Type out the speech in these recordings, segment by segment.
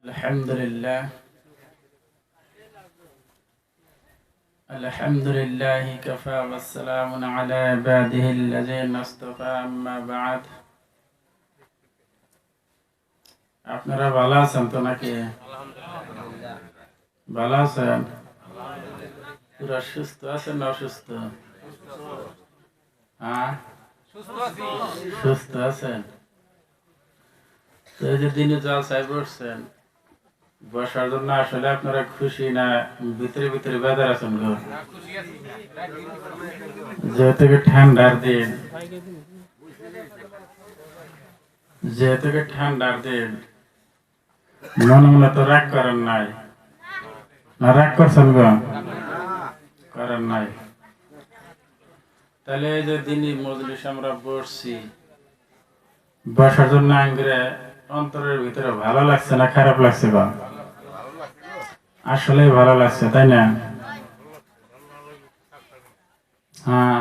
আলহামদুলিল্লাহ কাফা ওয়া সালামুন আলা ইবাদিহিল্লাযীনা ইসতাফা আম্মা বা'দ। আপনারা ভালো আছেন তো নাকি? আলহামদুলিল্লাহ ভালো আছেন। পুরা সুস্থ আছেন না অসুস্থ? সুস্থ আছেন। তো এই যে দিনে জলসায় বসছেন, বসার জন্য আসলে আপনারা খুশি না ভিতরে ভিতরে বেজার আছেন গো? যেহেতু ঠান্ডার দিন, মনে মনে তো রাগ করেন নাই না? রাগ করছেন গো? করেন নাই। তাহলে এই যে দিনই মজলিস আমরা বসছি, বসার জন্য আঙ্গুরে অন্তরের ভিতরে ভালো লাগছে না খারাপ লাগছে গো? আসলে ভালো লাগছে, তাই না? হ্যাঁ,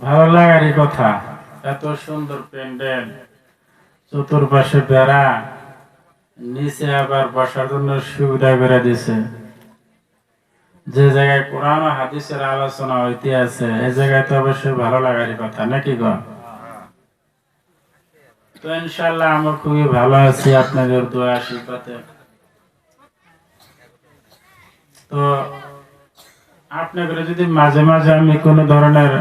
ভালো লাগারই কথা। এত সুন্দর প্যান্ডেল, চতুর্পাশে বেড়া, নিচে আবার বসার জন্য সুবিধা করে দিছে। যে জায়গায় কোরআন ও হাদিসের আলোচনা হইতে আছে, এই জায়গায় তো অবশ্যই ভালো লাগারই কথা, নাকি গো? তো ইনশাআল্লাহ আমরা খুবই ভালো আছি আপনাদের দোয়া আশীর্বাদে। তো আপনাদের যদি মাঝে মাঝে আমি কোনো ধরনের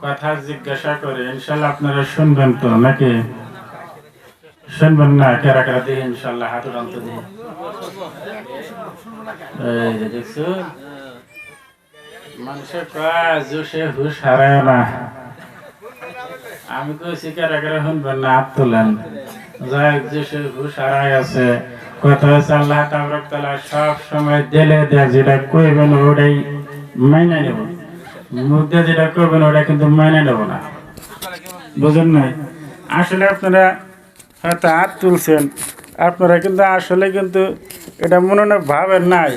কথা জিজ্ঞাসা করি, ইনশাআল্লাহ আপনারা শুনবেন তো নাকি? শুনবেন না? কারা কারা দিয়ে ইনশাআল্লাহ হাত উঠান তো দিয়ে। এই যে দেখছো, মানুষের কাজ সে হুশ হারায় না। আমি কইছি কারা কারা শুনবেন না, হাত তোলেন। যাই যে সে হুশ হারায় আছে, কথা হচ্ছে আল্লাহ তাবারক তাআলা সব সময় দিলে দেয়, যেটা কইবেন ওটাই মাইনে নেব, মুখ দিয়ে যেটা করবেন ওটা কিন্তু মাইনে নেব না। বুঝেন নাই? আসলে আপনারা হয়তো হাত তুলছেন, আপনারা কিন্তু আসলে কিন্তু এটা মনে মনে ভাবেন নাই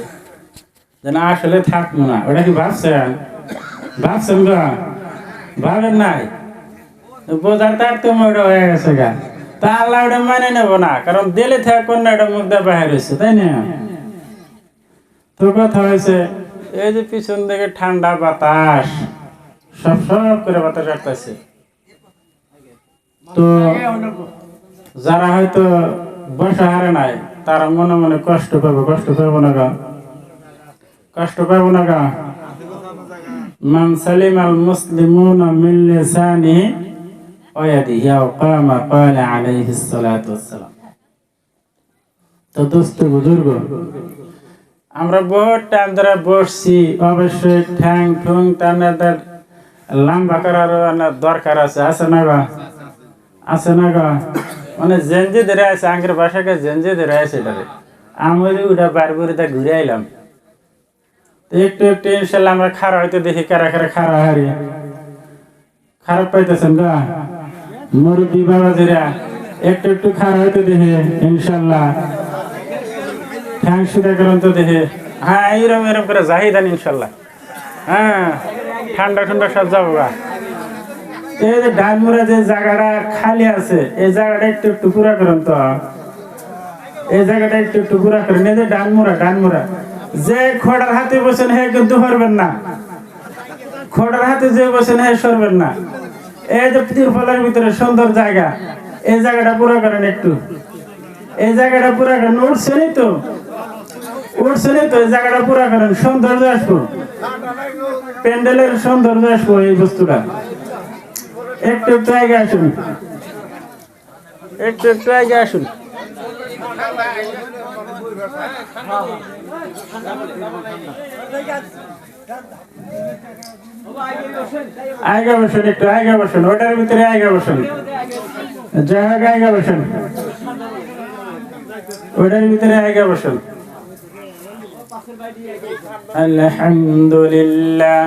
যে না আসলে থাকবো না। ওটা কি ভাবছেন? ভাবছেন গো? ভাবেন নাই? বোঝার তার তো ওটা হয়ে গেছে গা। তা আল্লাহ ওটা মানে নেবো না, কারণ দিলে থাকুন না, এটা মুখ দিয়ে বাহির হয়েছে, তাই না? তো কথা হয়েছে এই যে পিছন থেকে ঠান্ডা বাতাস সব সব করে বাতাস আসতেছে। তো যারা হয়তো বসা হারে নাই, তারা মনে মনে কষ্ট পাবো। কষ্ট পাবো না গা? কষ্ট পাবো না গা? মান সালিমাল মুসলিমুনা মিন লিসানিহি ওয়া ইয়াদিহি আও কামা ক্বালা আলাইহিস সালাতু ওয়াসসালাম। তো দোস্ত বুজুর্গ, আমরা বহুত টাইম ধরে বসছি, অবশ্যই ঠ্যাং ঠুং টানাদের লম্বা করার দরকার আছে। আছে না গা? আছে না গা? মানে জেনজি ধরে আছে, আঙ্গের বাসাকে জেনজি ধরে আছে। এটারে আমি ওটা বারবারিতে ঘুরে আইলাম। একটু একটু ইনশাল্লাহ আমরা খারাপ হইতে দেখি, কারা কারা খারাপ হারি খারাপ পাইতেছেন গা? মুরব্বী বাবাজিরা একটু একটু খারাপ হইতে দেখি ইনশাল্লাহ। ঠ্যাং সুদা করেন তো দেখে। হ্যাঁ, এরম এরম করে জাহিদান ইনশাল্লাহ। হ্যাঁ, ঠান্ডা ঠান্ডা সব যাবো গা। এই যে ডানমুড়া যে জায়গাটা খালি আছে, এই জায়গাটা একটু একটু পুরা করেন তো। এই জায়গাটা একটু একটু পুরা করেন। এই যে ডানমুড়া যে খোড়ার হাতে বসেন হে কিন্তু সরবেন না। খোড়ার হাতে যে বসেন হে সরবেন না। এই যে তিরফলের ভিতরে সুন্দর জায়গা, এই জায়গাটা পুরা করেন একটু। এই জায়গাটা পুরা করেন। উঠছেনই তো, এই জায়গাটা পুরা করেন। সৌন্দর্য আসবো, প্যান্ডেলের সৌন্দর্য আসবো। এই বস্তুটা একটু একটু আগে আসুন, একটু একটু আগে আসুন। আগে বসুন, একটু আগে বসুন, ওটার ভিতরে আগে বসুন, জায়গা আগে বসুন, ওটার ভিতরে আগে বসুন। আলহামদুলিল্লাহ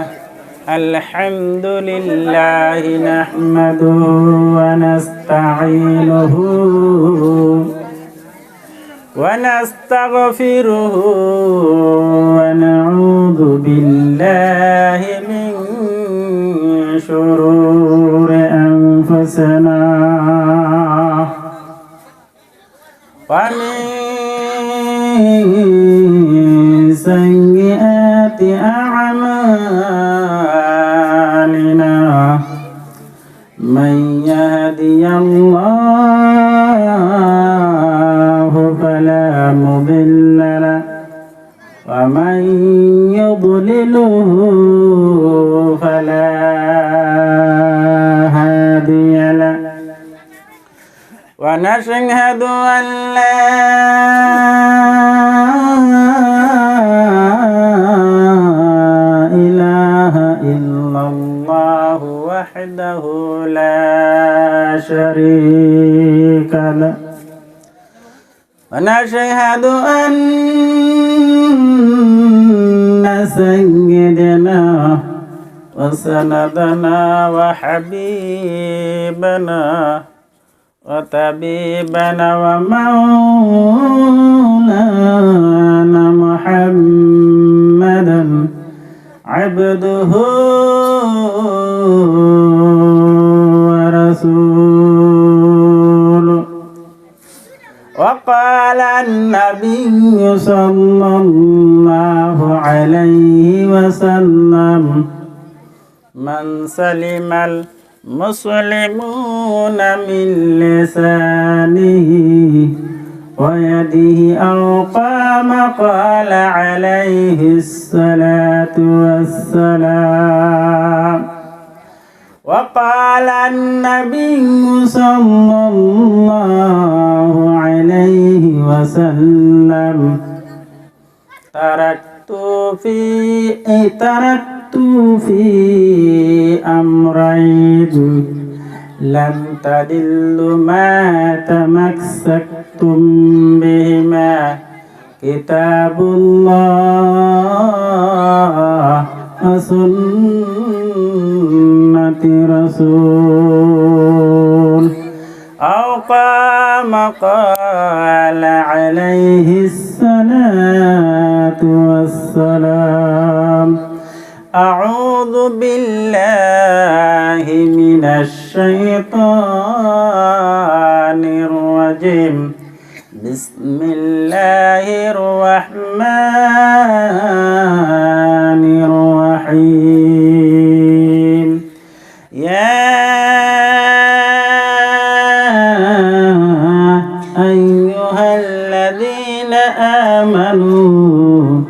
আলহামদুলিল্লাহ নাহমাদুহু ওয়া নাস্তাঈনুহু ওয়া নাস্তাগফিরুহু ওয়া নাউযু বিল্লাহি মিন শুরুরি আনফুসিনা ومن سيئات أعمالنا من يهدي الله فلا مضل له ومن يضلله فلا هادي له ونشهد أن لا إله إلا الله وحده لا شريك له ونشهد أن سيدنا وسندنا وحبيبنا وطبيبنا ومولانا محمدا عبده ورسوله وقال النبي صلى الله عليه وسلم من سلم المسلمون من لسانه ويده أو قام قال عليه الصلاة والسلام وقال النبي صلى الله عليه وسلم تركت في أمرين لن تضلوا ما تمسكتم بهما كتاب الله وسنة رسول أو قام قال عليه الصلاة والسلام أعوذ بالله من الشيطان الرجيم بسم الله الرحمن الرحيم يا أيها الذين آمنوا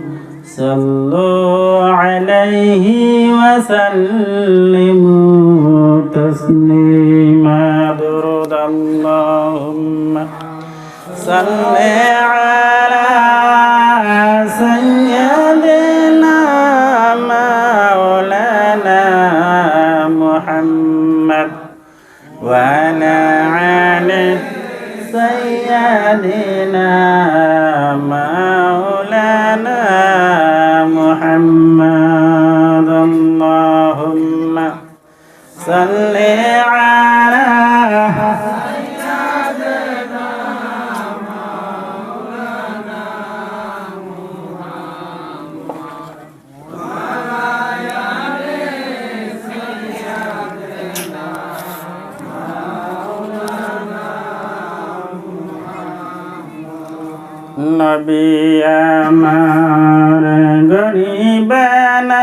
صلوا عليه وسلموا تسليما درود اللهم صل على سيدنا مولانا محمد وعلى آل سيدنا مولانا محمد اللهم صل على नबी अमर गरीबना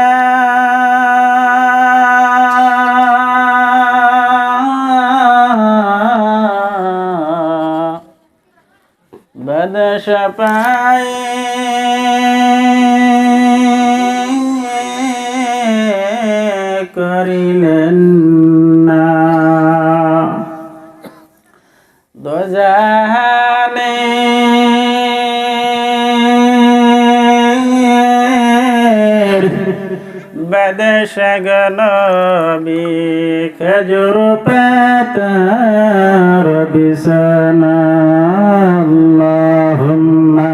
बदशपाए करिलेन ना दोजाने बदशगनबी खजुर पातर बिसना अल्लाहुम्मा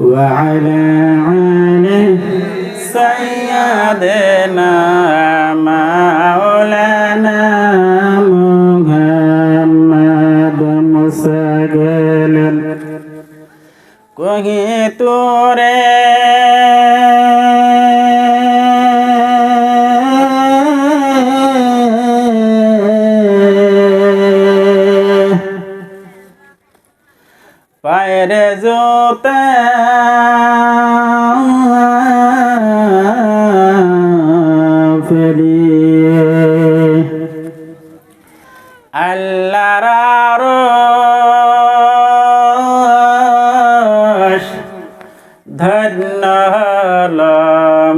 وعلى آل سيدنا مولانا محمد مسجل कोही तोरे পায়ের জুতা ফেলিয়ে আল্লাহর আরশ ধন্য হলো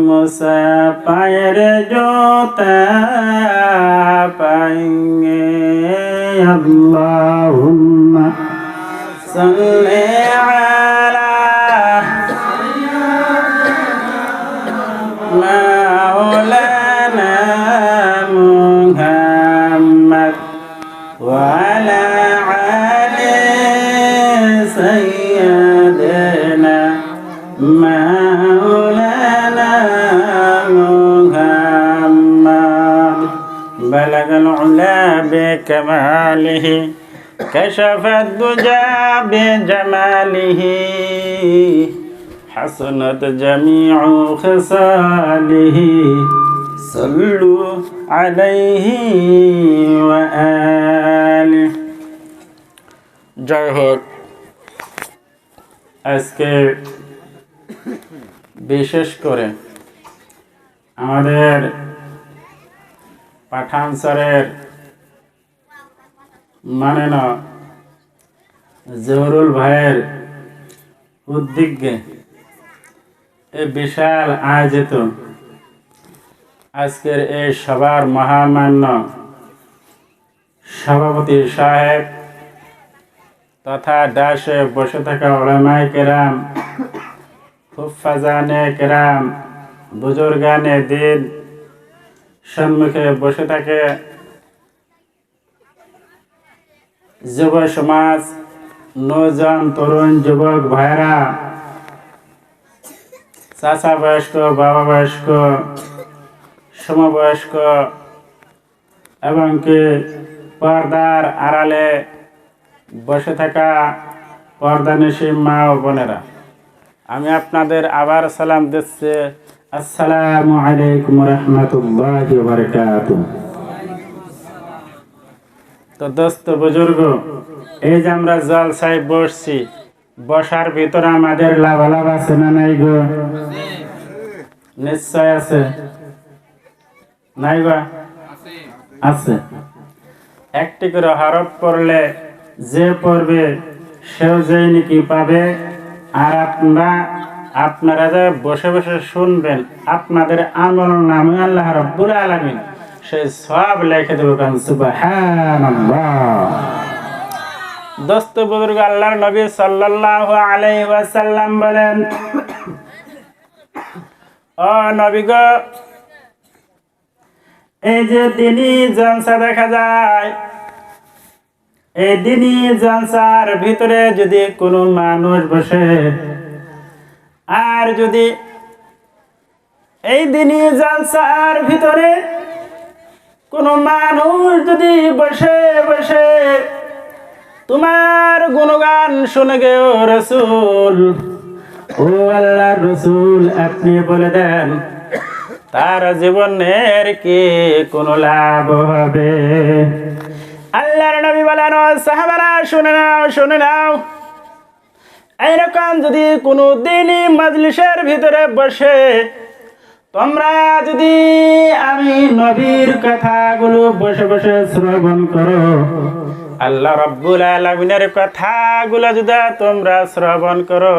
মুসা পায়ের জুতা পাইয়ে আল্লাহুম্মা সাল্লি আলা মাওলানা মুহাম্মদ ওয়া আলা আলি সাইয়্যিদিনা মাওলানা মুহাম্মদ বালাগাল উলা বিকামালিহি كشف الدجى بجماله حسنت جميع خصاله صلوا عليه وآله জয় হোক। আজকে বিশেষ করে আমাদের পাঠানসরের মানে না জহুরুল ভাইয়ের উদ্যোগে এই বিশাল আয়োজিত আজকের এই সবার মহামান্য সভাপতি সাহেব তথা ডাসে বসে থাকা উলামায়ে কেরাম, হুফাজানে কেরাম, বুজুর্গানে দিন, সম্মুখে বসে থাকে যুব সমাজ, নৌজওয়ান তরুণ যুবক ভাইরা, চাচা বয়স্ক, বাবা বয়স্ক, সমবয়স্ক এবং কি পর্দার আড়ালে বসে থাকা পর্দানিশী মা ও বোনেরা, আমি আপনাদের আবার সালাম দিচ্ছি। আসসালামু আলাইকুম রহমতুল্লাহি ওয়া বারাকাতুহু। তো দোস্ত বুজুর্গ, এই যে আমরা জলসায় বসছি, বসার ভিতরে আমাদের লাভালাভ আছে না নাই গো? নিশ্চয় আছে, নাই গো? আছে। একটি করে হরফ পড়লে যে পড়বে সেও যেই নাকি পাবে, আর আপনারা যে বসে বসে শুনবেন আপনাদের আমল নামে আল্লাহ রাব্বুল আলামিন সেই সওয়াব লিখে দেবে। কারণ সুবহানাল্লাহ। দোস্ত বুজুর্গ, আল্লাহর নবী সাল্লাল্লাহু আলাইহি ওয়াসাল্লাম বলেন, ও নবী গো, এই যে দিনই জলসা দেখা যায়, এই দিনই জলসার ভিতরে যদি কোনো মানুষ বসে, আর যদি এই দিনই জলসার ভিতরে কোনো মানুষ যদি বসে বসে তোমার গুণগান শুনে গে ও রসুল, ও আল্লাহর রসুল, আপনি বলে দেন তার জীবনের কি কোনো লাভ হবে? আল্লাহর নবী বলেন, ও সাহাবারা শুনে নাও, শুনে নাও, এইরকম যদি কোনো দিনই মজলিসের ভিতরে বসে তোমরা যদি আমি নবীর কথাগুলো বসে বসে শ্রবণ করো, আল্লাহ রাব্বুল আলামিনের কথাগুলো যদি তোমরা শ্রবণ করো,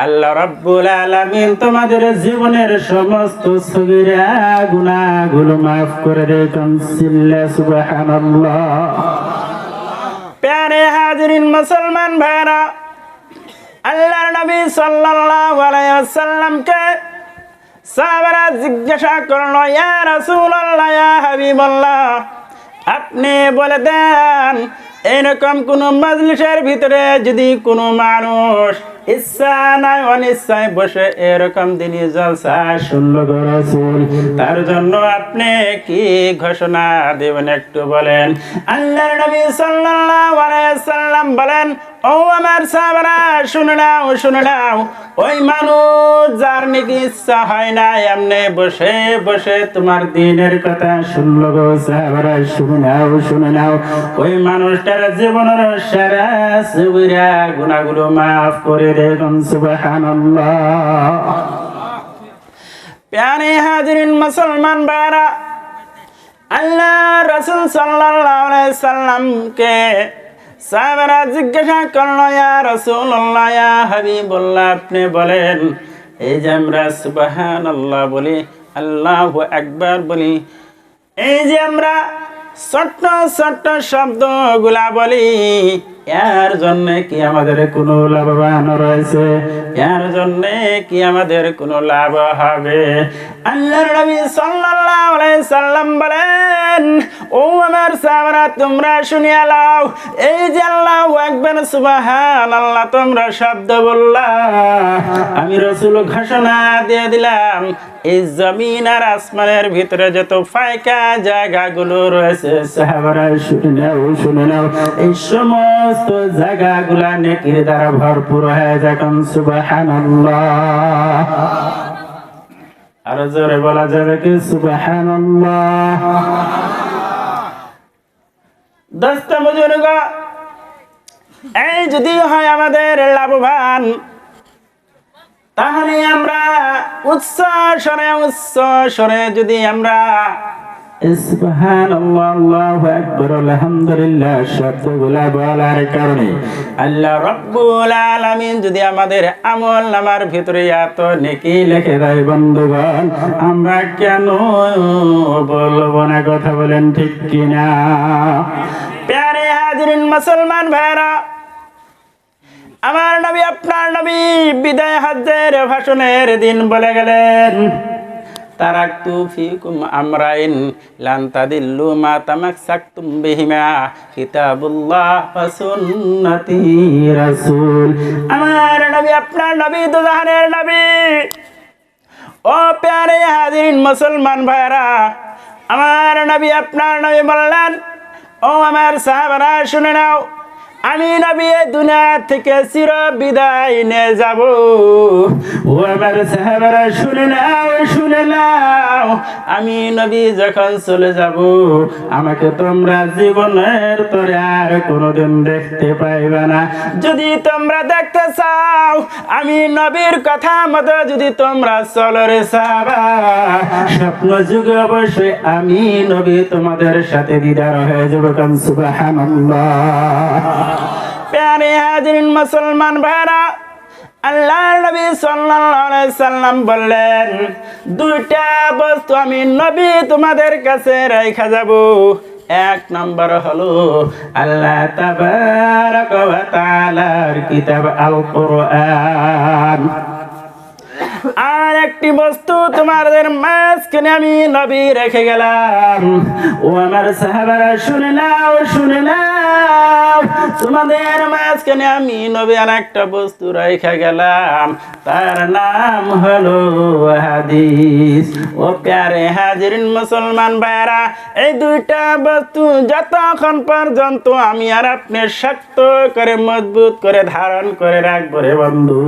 আল্লাহ রাব্বুল আলামিন তোমাদের জীবনের সমস্ত সগীরা গুনাহগুলো মাফ করে দেন। সুবহানাল্লাহ। প্যারে হাজিরিন মুসলমান ভাইরা, আল্লাহর নবী সাল্লাল্লাহু আলাইহি ওয়াসাল্লামকে সাহাবারা জিজ্ঞাসা করল, ইয়া রাসূলুল্লাহ, ইয়া হাবিবাল্লাহ, আপনি বলে দেন এরকম কোন মজলিসের ভিতরে যদি কোনো মানুষ ইচ্ছা নাই অনিচ্ছায় বসে এরকম দিনই জলসা শুনল গো রাসূল, তার জন্য আপনি কি ঘোষণা দেবেন একটু বলেন? আল্লাহর নবী সাল্লাল্লাহু আলাইহি ওয়াসাল্লাম বলেন, ও ও আমার সাহাবারা শুনে নাও ওই মানুষ যার নাকি ইচ্ছা হয় না এমনি বসে বসে তোমার দিনের কথা শুনলো গো সাহাবারা শুনে নাও ওই মানুষটার জীবনের সারা সুবিরা গুনাহগুলো মাফ করে দেন সুবহানাল্লাহ। প্যারে হাজিরিন মুসলমান ভাইরা, আল্লাহ রাসূল সাল্লাল্লাহু আলাইহি সাল্লামকে সাহাবারা জিজ্ঞাসা করলো, ইয়া রাসূলুল্লাহ, ইয়া হাবিবাল্লাহ, আপনি বলেন এই যে আমরা সুবহানাল্লাহ বলি, আল্লাহু আকবার বলি, এই যে আমরা ছোট্ট ছোট্ট শব্দগুলা বলি, এর জন্য কি আমাদের কোনো লাভবান রয়েছে? এর জন্য কি আমাদের কোনো লাভ হবে? আল্লাহর নবী সাল্লাল্লাহু আলাইহি সাল্লাম বলেন, ও আমার সাহাবারা তোমরা শুনিয়া নাও, এই যে আল্লাহু আকবার সুবহানাল্লাহ তোমরা শব্দ বললা, আমি রাসূল ঘোষণা দিয়ে দিলাম এই জমিন আর আসমানের ভিতরে যত ফাঁকা জায়গাগুলো রয়েছে সাহাবারা শুনে নাও এই সমস্ত জায়গাগুলা নেকির দ্বারা ভরপুর হয়ে যাবেন সুবহানাল্লাহ। আর জোরে বলা যাবে কি সুবহানাল্লাহ? দোস্ত বুজুর্গ, এই যদি হয় আমাদের লাভবান, তাহলে আমরা উচ্চ স্বরে যদি আমরা সুবহানাল্লাহ, আল্লাহু আকবার, আলহামদুলিল্লাহ শব্দগুলা বলার কারণে আল্লাহ রাব্বুল আলামিন যদি আমাদের আমল নামার ভিতরে এত নেকি লিখে দেয় বন্ধুগণ, আমরা কেন বলবো না? কথা বলেন ঠিক কিনা? প্যারে হাজিরিন মুসলমান ভাইরা, আমার নবী আপনার নবী বিদায় হজ্জের ভাষণের দিন বলে গেলেন, তারাকতু ফিকুম আমরাইন লান তাদিল্লু মা তামাসসাকতুম বিহিমা কিতাবুল্লাহ ওয়া সুন্নতি রাসূল। আমার নবী আপনার নবী দুজাহানের নবী। ও প্যারে হাজিরিন মুসলমান ভাইরা, আমার নবী আপনার নবী বললেন, ও আমার সাহাবারা শুনে নাও, আমি নবী দুনিয়া থেকে চির বিদায় নিয়ে যাব। ও আমার সাহাবারা শুনে নাও, আমি নবী যখন চলে যাব আমাকে তোমরা জীবনের তরে আর কোনোদিন দেখতে পাইবে না। যদি তোমরা দেখতে চাও আমি নবীর কথা মতো যদি তোমরা চলো রে সাহাবা, স্বপ্ন যুগে অবশ্যই আমি নবী তোমাদের সাথে দিদার হয়ে যাব। সুবহানাল্লাহ। প্যারে হাজিরিন মুসলমান ভাইরা, আল্লাহর নবী সাল্লাল্লাহু আলাইহি সাল্লাম বললেন, দুইটা বস্তু আমি নবী তোমাদের কাছে রাইখা যাব। এক নম্বর হলো আল্লাহ তাবারাকা ওয়া তাআলার কিতাব আল কোরআন। আর একটি বস্তু তোমাদের মাঝখানে আমি নবী রেখে গেলাম। ও আমার সাহাবারা শুনে নাও, তোমাদের মাঝখানে আমি নবী আর একটা বস্তু রেখে গেলাম, তার নাম হলো হাদিস। ও প্যারে হাজিরিন মুসলমান ভাইরা, এই দুইটা বস্তু যতক্ষণ পর্যন্ত আমি আর আপনি শক্ত করে মজবুত করে ধারণ করে রাখবো রে বন্ধু,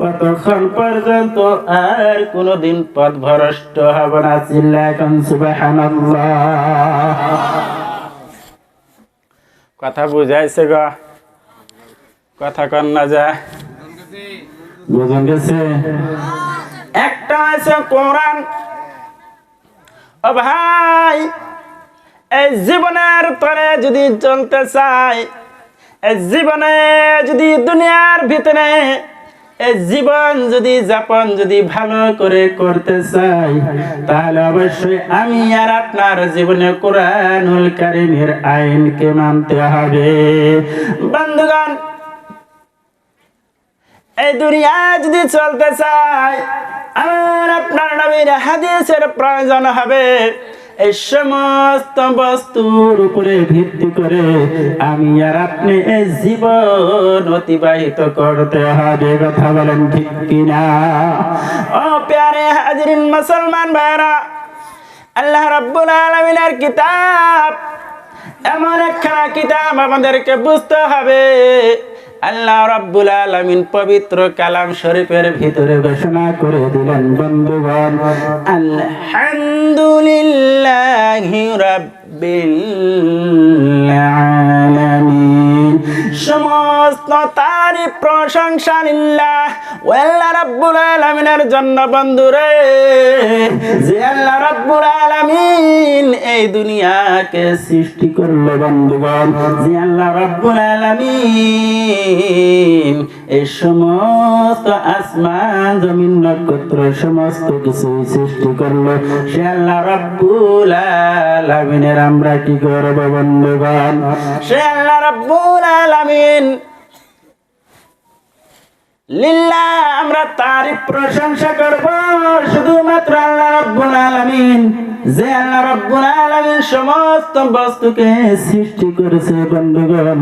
ততক্ষণ পর্যন্ত আর কোনদিন পথভ্রষ্ট হব না। চিল্লাখন সুবহানাল্লাহ। কথা বুঝাইছে গো? কথা কন না যায়? বুঝন গেছে? একটা আছে কোরআন। ও ভাই, এই জীবনের তরে যদি চলতে চাই, এই জীবনে যদি দুনিয়ার ভিতরে এই জীবন যদি যাপন যদি ভালো করে করতে চাই, তাহলে অবশ্যই আমি আর আপনার জীবনে কোরআনুল কারীমের আইনকে মানতে হবে। বন্ধুগণ, এই দুনিয়া যদি চলতে চাই, আমার আপনার নবীর হাদিসের প্রয়োজন হবে। এই সমস্ত বস্তুর উপরে ভিত্তি করে আমি আর আপনি এই জীবন অতিবাহিত করতে হবে। কথা বলেন ঠিক কিনা? ও প্যারে হাজিরিন মুসলমান ভাইরা, আল্লাহ রাব্বুল আলামিনের কিতাব এমন একটা কিতাব, আমাদেরকে বুঝতে হবে আল্লাহ রাব্বুল আলামিন পবিত্র কালাম শরীফের ভিতরে ঘোষণা করে দিলেন বন্ধুগণ, আলহামদুলিল্লাহি রাব্বিল আলামিন। সমস্ত তারিফ প্রশংসা লিল্লাহ, ও আল্লাহ রাব্বুল আলামিনের জন্য বন্ধুরে, যে আল্লাহ রাব্বুল আলামিন এই দুনিয়াকে সৃষ্টি করলো বন্ধুগণ, যে আল্লাহ রাব্বুল আলামিন এই সমস্ত আসমান জমিন নক্ষত্র সমস্ত কিছু সৃষ্টি করলো, সে আল্লাহ রাব্বুল আলামিনের আমরা কি করব বন্ধুগণ? সে আল্লাহ রাব্বুল আলামিন লিল্লাহ আমরা তারিফ প্রশংসা করব শুধুমাত্র আল্লাহ রাব্বুল আলামিন, যে আল্লাহ রাব্বুল আলামিন সমস্ত বস্তুকে সৃষ্টি করেছে বন্ধুগণ।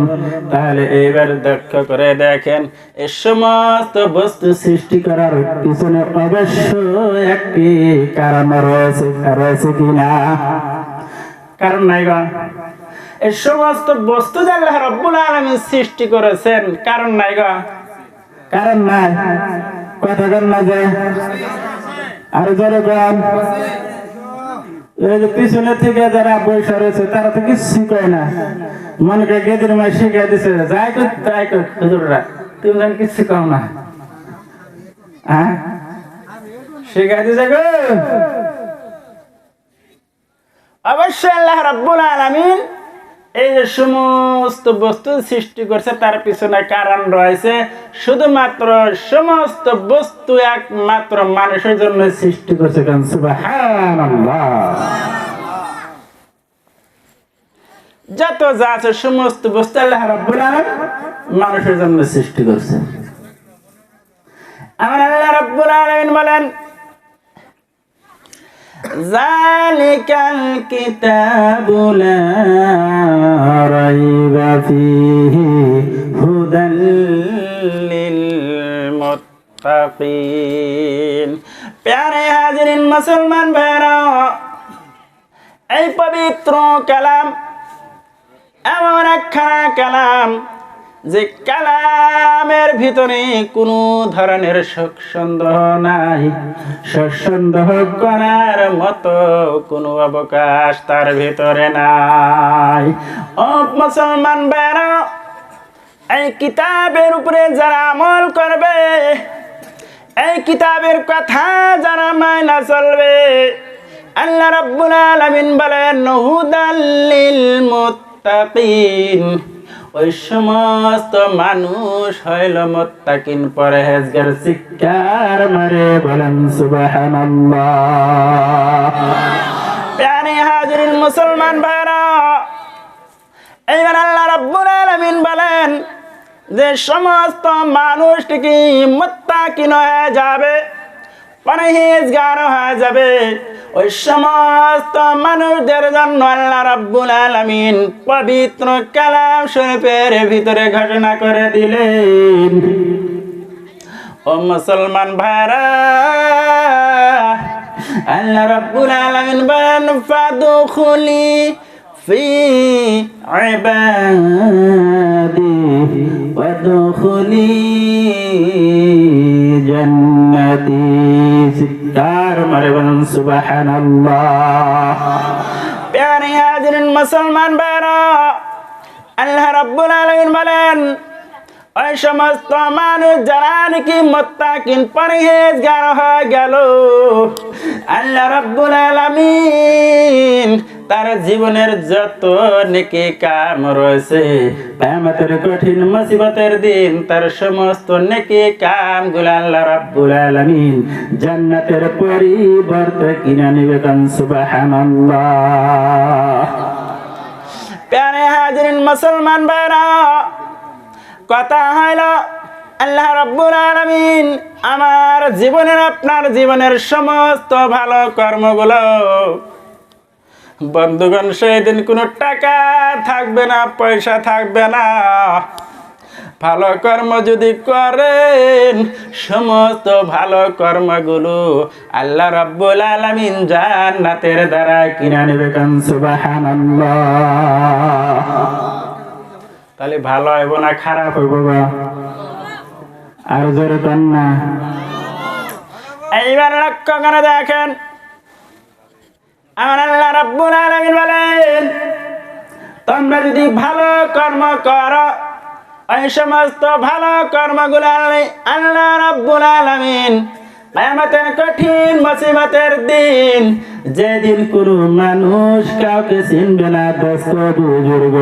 তাহলে এবার লক্ষ্য করে দেখেন, এই সমস্ত বস্তু সৃষ্টি করার পিছনে অবশ্যই একটি কারণ রয়েছে কিনা? কারণ নাই গো? এই সমস্ত বস্তু যে আল্লাহ রাব্বুল আলামিন সৃষ্টি করেছেন, কারণ নাই গো? কারণ নাই। কথা বল না যে আর জোরে গান। এই যে পিছনে থেকে যারা বৈশা রয়েছে তারা তো কিছু কয় না, মনে করে গেদের মাই শিখাই দিছে, যাই কর তাই কর, হুজুররা তুমি যেন কিছু কও না, হ্যাঁ শিখাই দিছে গো। অবশ্যই আল্লাহ রাব্বুল আলামিন এই যে সমস্ত বস্তু সৃষ্টি করছে তার পিছনে কারণ রয়েছে। শুধুমাত্র সমস্ত বস্তু একমাত্র মানুষের জন্য সৃষ্টি করছে। সুবহানাল্লাহ। যত যা আছে সমস্ত বস্তু আল্লাহ রাব্বুল আলামিন মানুষের জন্য সৃষ্টি করছে। আমার আল্লাহ রাব্বুল আলামিন বলেন, যালিকাল কিতাবু লা রাইবা ফীহি হুদাল লিল মুত্তাকিন। প্যারে হাজিরিন মুসলমান ভাইরা, এই পবিত্র কালাম এমন একখানা কালাম যে কালামের ভিতরে কোনো ধরনের শোক সন্দেহ নাই, সন্দেহ করার মতো কোনো অবকাশ তার ভিতরে নাই। ও মুসলমান ভাইরা, এই কিতাবের উপরে যারা আমল করবে, এই কিতাবের কথা যারা মানা চলবে, আল্লাহ রাব্বুল আলামিন বলেন হুদাল লিল মুত্তাকিন, ওই সমস্ত মানুষ হইল মুত্তাকিন পরহেজগার। চিৎকার মারে বলেন সুবহানাল্লাহ। প্যারে হাজিরিন মুসলমান ভাইরা, এইবার আল্লাহ রাব্বুল আলামিন বলেন যে সমস্ত মানুষটি মুত্তাকিন হয়ে যাবে, পরহেজগার হয়ে যাবে, ওই সমস্ত মানুষদের জন্য আল্লাহ রাব্বুল আলামিন পবিত্র কালাম শরীফের ভিতরে ঘোষণা করে দিলেন। ও মুসলমান ভাইরা, আল্লাহ রাব্বুল আলামিন বলেন ফাদখুলি ফি ইবাদি ওয়াদখুলি জান্নাতি। চিৎকার মারে বলেন সুবহানাল্লাহ। প্যারে হাজিরিন মুসলমান ভাইরা, আল্লাহ রাব্বুল আলামিন বলেন ওই সমস্ত মানুষ যারা নাকি মুত্তাকিন পরহেজগার হয়ে গেল, আল্লাহ রাব্বুল আলামিন তার জীবনের যত নেকি কাম রয়েছে, কিয়ামতের কঠিন মুসিবতের দিন তার সমস্ত নেকি কামগুলো আল্লাহ রাব্বুল আলামিন জান্নাতের পরিবর্তে কিনে নেবে। সুবহানাল্লাহ। প্যারে হাজিরিন মুসলমান ভাইরা, কথা হইল আল্লাহ রাব্বুল আলামিন আমার জীবনের আপনার জীবনের সমস্ত ভালো কর্মগুলো বন্ধুগণ সেদিন কোনো টাকা থাকবে না, পয়সা থাকবে না। ভালো কর্ম যদি করেন সমস্ত ভালো কর্মগুলো আল্লাহ রাব্বুল আলামিন জান্নাতের দ্বারা কিনে নেবে। সুবহানাল্লাহ। তাহলে ভালো হইব না খারাপ হইব গো? আর জোরে কর না। এইবার লক্ষ্য করে দেখেন, আমার আল্লাহ রাব্বুল আলামিন বলেন, তোমরা যদি ভালো কর্ম করো, ওই সমস্ত ভালো কর্মগুলো আল্লাহ রাব্বুল আলামিন কিয়ামতের কঠিন মুসিবতের দিন, যেদিন কোনো মানুষ কাউকে চিনবে না, দোস্ত বুজুর্গ,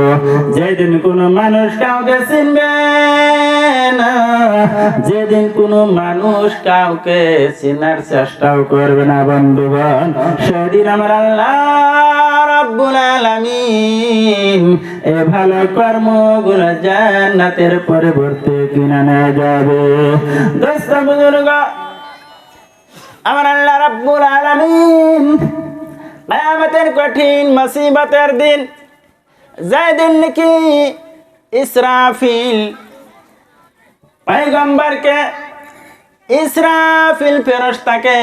যেদিন কোনো মানুষ কাউকে চিনবে না, যেদিন কোনো মানুষ কাউকে চিনার চেষ্টাও করবে না বন্ধুগণ, সেদিন আমার আল্লাহ রাব্বুল আলামিন এ ভালো কর্মগুলো জান্নাতের পরিবর্তে কিনে নিয়ে যাবে। দোস্ত বুজুর্গ, আমার আল্লাহ রাব্বুল আলামিন কিয়ামতের কঠিন মুসিবতের দিন, যেদিন নাকি ইসরাফিল পয়গম্বরকে, ইসরাফিল ফেরেশতাকে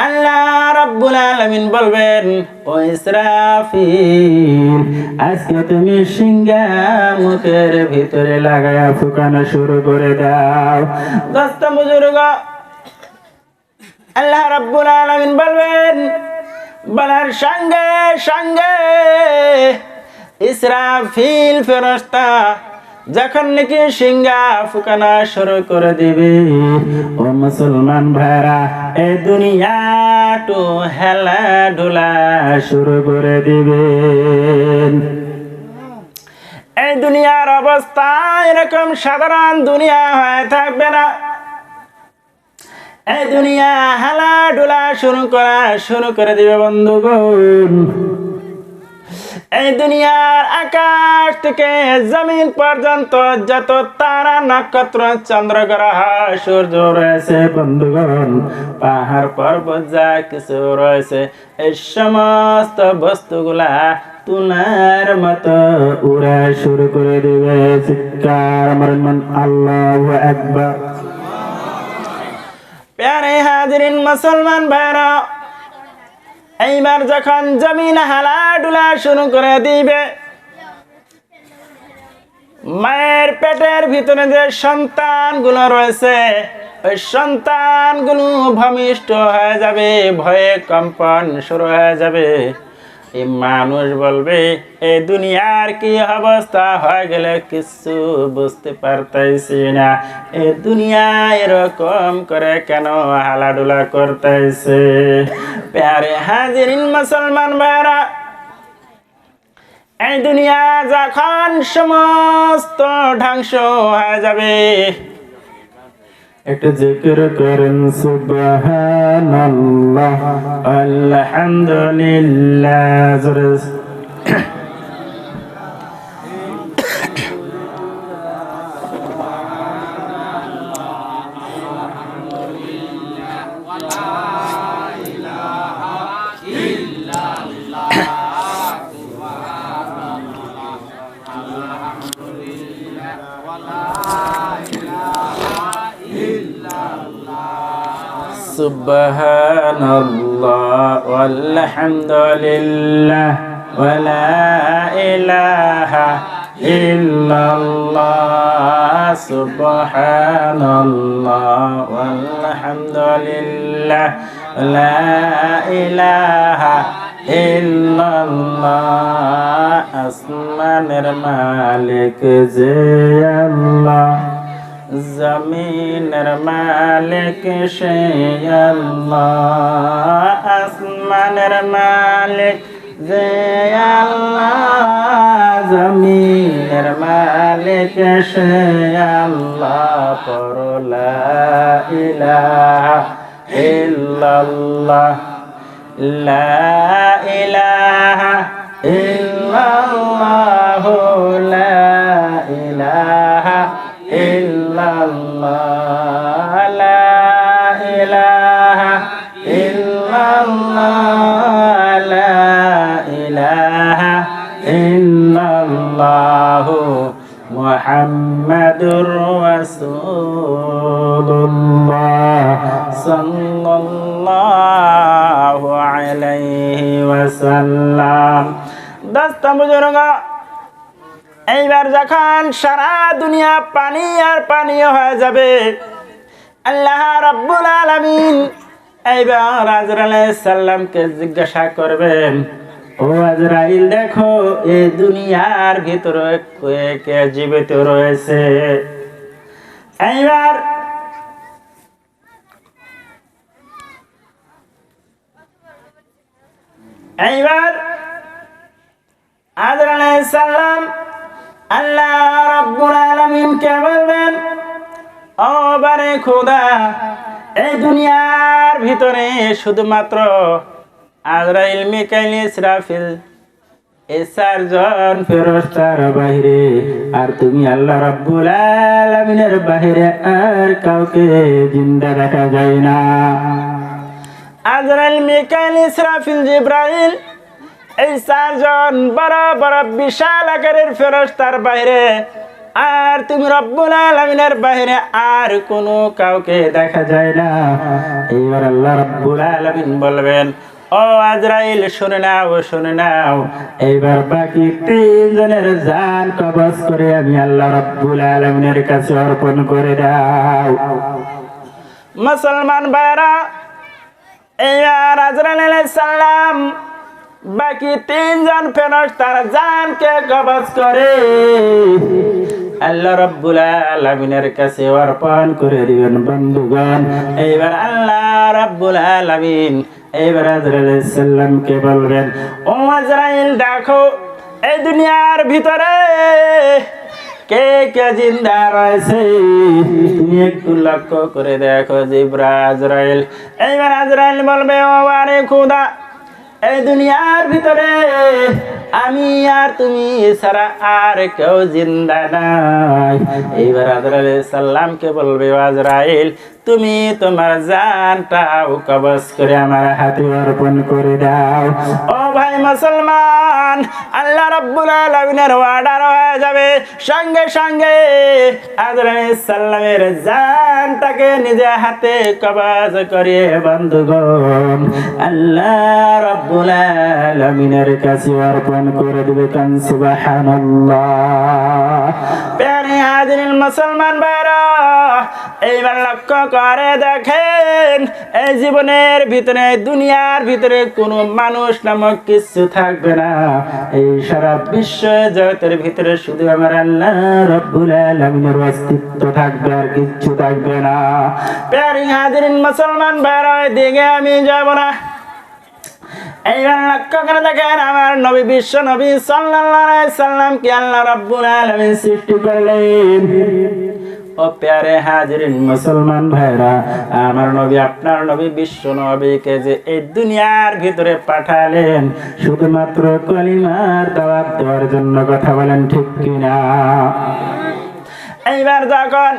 আল্লাহ রাব্বুল আলামিন বলবেন, ও ইসরাফিল, আজকে তুমি সিংহা মুখের ভিতরে লাগায়া ফুকানো শুরু করে দাও। দোস্ত বুজুর্গ, আল্লাহ রাব্বুল আলামিন বলবেন, বলার সঙ্গে সঙ্গে ইসরাফিল ফেরেশতা যখন নাকি সিংহা ফুকানো শুরু করে দিবে, ও মুসলমান ভাইরা, এই দুনিয়া তো হেলা ডোলা শুরু করে দিবে। এই দুনিয়ার অবস্থা এরকম সাধারণ দুনিয়া হয়ে থাকবে না। এই দুনিয়া হেলা ডোলা শুরু করে দিবে বন্ধুগণ। এই দুনিয়ার আকাশ থেকে জমিন পর্যন্ত যত তারা, নক্ষত্র, চন্দ্র, গ্রহ, সূর্য রয়েছে বন্ধুগণ, পাহাড় পর্বত যা কিছু রয়েছে, এই সমস্ত বস্তুগুলা তুলার মতো উড়া শুরু করে দিবে। চিৎকার মারবেন আল্লাহু আকবার। প্যারে হাজিরিন মুসলমান ভাইরা, এইবার যখন জমিন হালা ডুলা শুরু করে দিবে, মায়ের পেটের ভিতরে যে সন্তানগুলো রয়েছে, ওই সন্তানগুলো ভূমিষ্ঠ হয়ে যাবে, ভয়ে কম্পন শুরু হয়ে যাবে। এই মানুষ বলবে, এই দুনিয়ার কি অবস্থা হয়ে গেলে কিছু বুঝতে পারতেছি না, এই দুনিয়া এরকম করে কেন হালাডুলা করতেছে। প্যারে হাজিরিন মুসলমান ভাইরা, এই দুনিয়া যখন সমস্ত ধ্বংস হয়ে যাবে, একটু জিকির করেন সুবহানাল্লাহ আলহামদুলিল্লাহ। Subhanallah walhamdulillah wala ilaha illallah. Subhanallah walhamdulillah wala ilaha illallah. Asmaner Malik je Allah, জমিনের মালিক সে আল্লাহ। আসমানের মালিক যে আল্লাহ, জমিনের মালিক সে আল্লাহ। পর লা ইলাহা ইল্লাল্লাহ, লা ইলাহা ইল্লাল্লাহ, লা ইলাহা illallah, la ilaha illallah, la ilaha illallah, Muhammadur Rasulullah sallallahu alaihi wasallam. Dost buzurg, এইবার যখন সারা দুনিয়া পানি আর পানি হয়ে যাবে, আল্লাহ রাব্বুল আলামিন এইবার আজরাইল আলাইহিস সালামকে জিজ্ঞাসা করবেন, ও আজরাইল, দেখো এই দুনিয়ার ভিতরে কে কে জীবিত রয়েছে। এইবার আজরাইল আলাইহিস সালাম আল্লাহ রাব্বুল আলামিনকে বলবেন, ও বারে খোদা, এই দুনিয়ার ভিতরে শুধুমাত্র আজরাইল, মিকাইল, ইসরাফিল এই চারজন ফেরেশতার বাইরে আর তুমি আল্লাহ রাব্বুল আলামিনের বাইরে আর কাউকে জিন্দা দেখা যায় না। আজরাইল, মিকাইল, ইসরাফিল, জিবরাইল এই চারজন বড় বড় বিশাল আকারের ফেরেশতার বাইরে আর তুমি রব্বুল আলামিনের বাইরে আর কোনো কাউকে দেখা যায় না। এইবার আল্লাহ রাব্বুল আলামিন বলবেন, ও আজরাইল, শুনে নাও, এইবার বাকি তিনজনের জান কবজ করে আমি আল্লাহ রাব্বুল আলামিনের কাছে অর্পণ করে দাও। মুসলমান ভাইরা, এইবার আজরাইল আলাইহিস সালাম বাকি তিনজন ফেরেশতার জানকে কবজ করে আল্লাহ রাব্বুল আলামিনের কাছে অর্পণ করে দিবেন। বন্ধুগণ, এইবার আল্লাহ রাব্বুল আলামিন এইবার আজরাইল আলাইহিস সালামকে বলবেন, ও আজরাইল, দেখো এই দুনিয়ার ভিতরে কে কে জিন্দা রয়েছে, তুমি একটু লক্ষ্য করে দেখো। আজরাইল এইবার আজরাইল বলবে, ও আরে খোদা, এই দুনিয়ার ভিতরে আমি আর তুমি ছাড়া আর কেউ জিন্দা নাই। এইবার আজরাইল আলাইহিস সালামকে বলবে, আজরাইল, তুমি তোমার জানটাও কবজ করে আমার হাতে অর্পণ করে দাও। ও ভাই মুসলমান, আল্লাহ রাব্বুল আলামিনের অর্ডার হয়ে যাবে, সঙ্গে সঙ্গে আজরাইল আলাইহিস সালামের জানটাকে নিজে হাতে কবজ করে বন্ধুগণ আল্লাহ রাব্বুল আলামিনের কাছে অর্পণ করে দিবে। কান সুবহানাল্লাহ। প্যারে হাজিরিন মুসলমান ভাইরা, এইবার লক্ষ্য করে দেখেন, এই জীবনের ভিতরে দুনিয়ার ভিতরে কোনো মানুষ নামক কিছু থাকবে না। এই সারা বিশ্ব জগতের ভিতরে শুধু আমার আল্লাহ রাব্বুল আলামিনের অস্তিত্ব থাকবে, আর কিচ্ছু থাকবে না। প্যারে হাজিরিন মুসলমান ভাইরা, দিকে আমি যাব না। এইবার লক্ষ্য করে দেখেন, আমার নবী, বিশ্ব নবী সাল্লাল্লাহু আলাইহি সাল্লামকে আল্লাহ রাব্বুল আলামিন সৃষ্টি করলেন। ও প্যারে হাজিরিন মুসলমান ভাইরা, আমার নবী, আপনার নবী, বিশ্ব নবীকে যে এই দুনিয়ার ভিতরে পাঠালেন শুধুমাত্র কলিমার দাওয়াত দেওয়ার জন্য। কথা বলেন ঠিক কিনা? এইবার যখন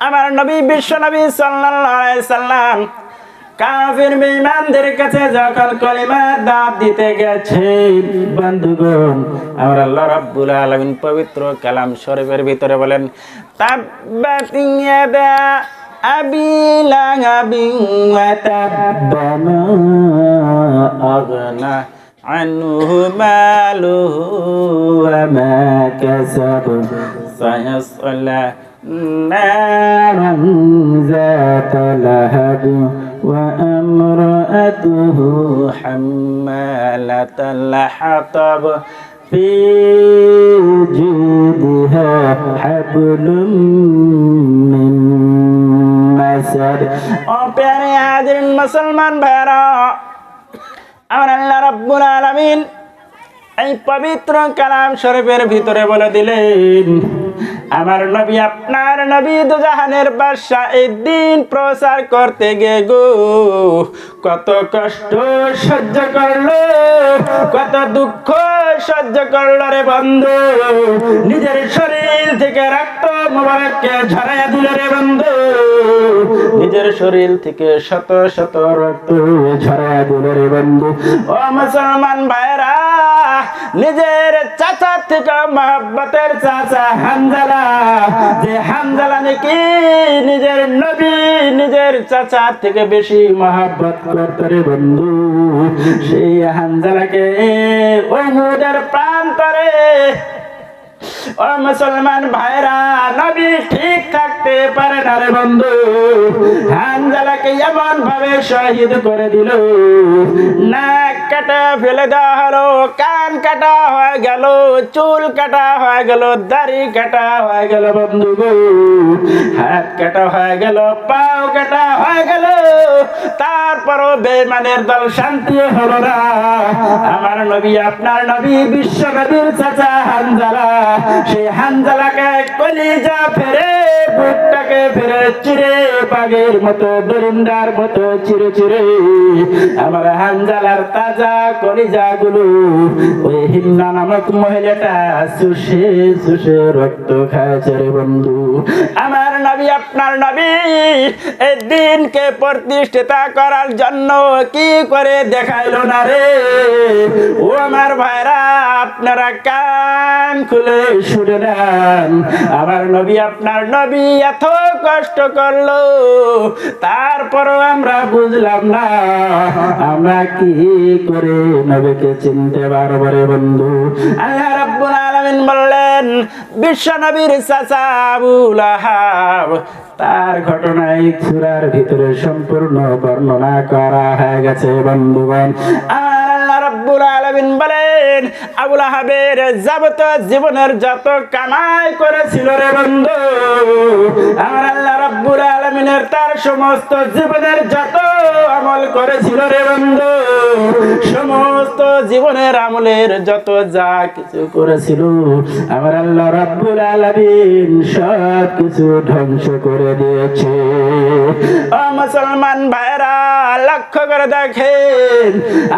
আমার নবী, বিশ্ব নবী সাল্লাল্লাহু আলাইহি সাল্লাম কাফির বেঈমানদের কাছে যখন কলিমার দাওয়াত দিতে গেছে, বন্ধুগণ, আমার আল্লাহ রাব্বুল আলামিন পবিত্র কালাম শরীফের ভিতরে বলেন, তাব্বাত ইয়াদা আবি লাহাবিন ওয়া তাব্বা মা আগনা আনহু মালুহু ওয়া মা কাসাব সায়াসলা নারান যাতা লাহাব وامرأته حمالة الحطب في جيدها حبل من مسد। ও প্যারে হাজিরিন মুসলমান ভাইরা, আমার আল্লাহ রাব্বুল আলামিন এই পবিত্র কালাম শরীফের ভিতরে বলে দিলেন, আমার নবী, আপনার নবী দুজাহানের বাদশা এই দিন প্রচার করতে গিয়ে গো কত কষ্ট সহ্য করলো, কত দুঃখ সহ্য করলো রে বন্ধু। নিজের শরীর থেকে রক্ত মোবারককে ঝরাইয়া দিল রে বন্ধু, নিজের শরীর থেকে শত শত রক্ত ঝরাইয়া দিল রে বন্ধু। ও মুসলমান ভাইরা, নিজের চাচা থেকে মহব্বতের চাচা হামজালা, যে হামজালা নাকি নিজের নবী নিজের চাচা থেকে বেশি মহব্বত করত রে বন্ধু, সেই হামজালাকে ওই উহুদের প্রান্তরে ও মুসলমান ভাইরা, নবী ঠিক থাকতে পারে না রে বন্ধু। হানজালাকে এমন ভাবে শহীদ করে দিল, নাক কাটা ফেলে দেওয়া হলো, কান কাটা হয়ে গেল, চুল কাটা হয়ে গেল, দাড়ি কাটা হয়ে গেল বন্ধু গো, হাত কাটা হয়ে গেল, পাও কাটা হয়ে গেল। তারপরও বেঈমানের দল শান্তি হলো না। আমার নবী, আপনার নবী, বিশ্ব নবীর চাচা হানজালা, সেই হানজালাকে কলিজা ফেরে, বুকটাকে ফেরে চিরে, বাঘের মতো দরিন্দার মতো চিরে চিরে আমার হানজালার তাজা কলিজা গুলো ওই হিন্না নামক মহিলাটা চুষে চুষে রক্ত খাইছে রে বন্ধু। আমার নবী, আপনার নবী এই দিনকে প্রতিষ্ঠিত করার জন্য কি করে দেখাইলো না রে? ও আমার ভাইরা, আপনারা কান খুলে শুনে নেন। আমার নবী, আপনার নবী এত কষ্ট করলো, তারপরও আমরা বুঝলাম না আমরা কি করে নবীকে চিনতে পারবো রে বন্ধু। আল্লাহ রাব্বুল আলামিন বললেন, বিশ্ব নবীর চাচা আবু লাহাব, তার ঘটনায় সূরার ভিতরে সম্পূর্ণ বর্ণনা করা হয়ে গেছে বন্ধুগণ। আল্লাহ রাব্বুল আলামিন বলেন, আবু লাহাবের যাবতীয় জীবনের যত কামাই করেছিল রে বন্ধু, আমার আল্লাহ রাব্বুল আলামিনের তার সমস্ত জীবনের যত আমল করেছিল রে বন্ধু, সমস্ত জীবনের আমলের যত যা কিছু করেছিল, আমার আল্লাহ রাব্বুল আলামিন সব কিছু ধ্বংস করে দিয়েছে। ও মুসলমান ভাইরা, লক্ষ্য করে দেখেন,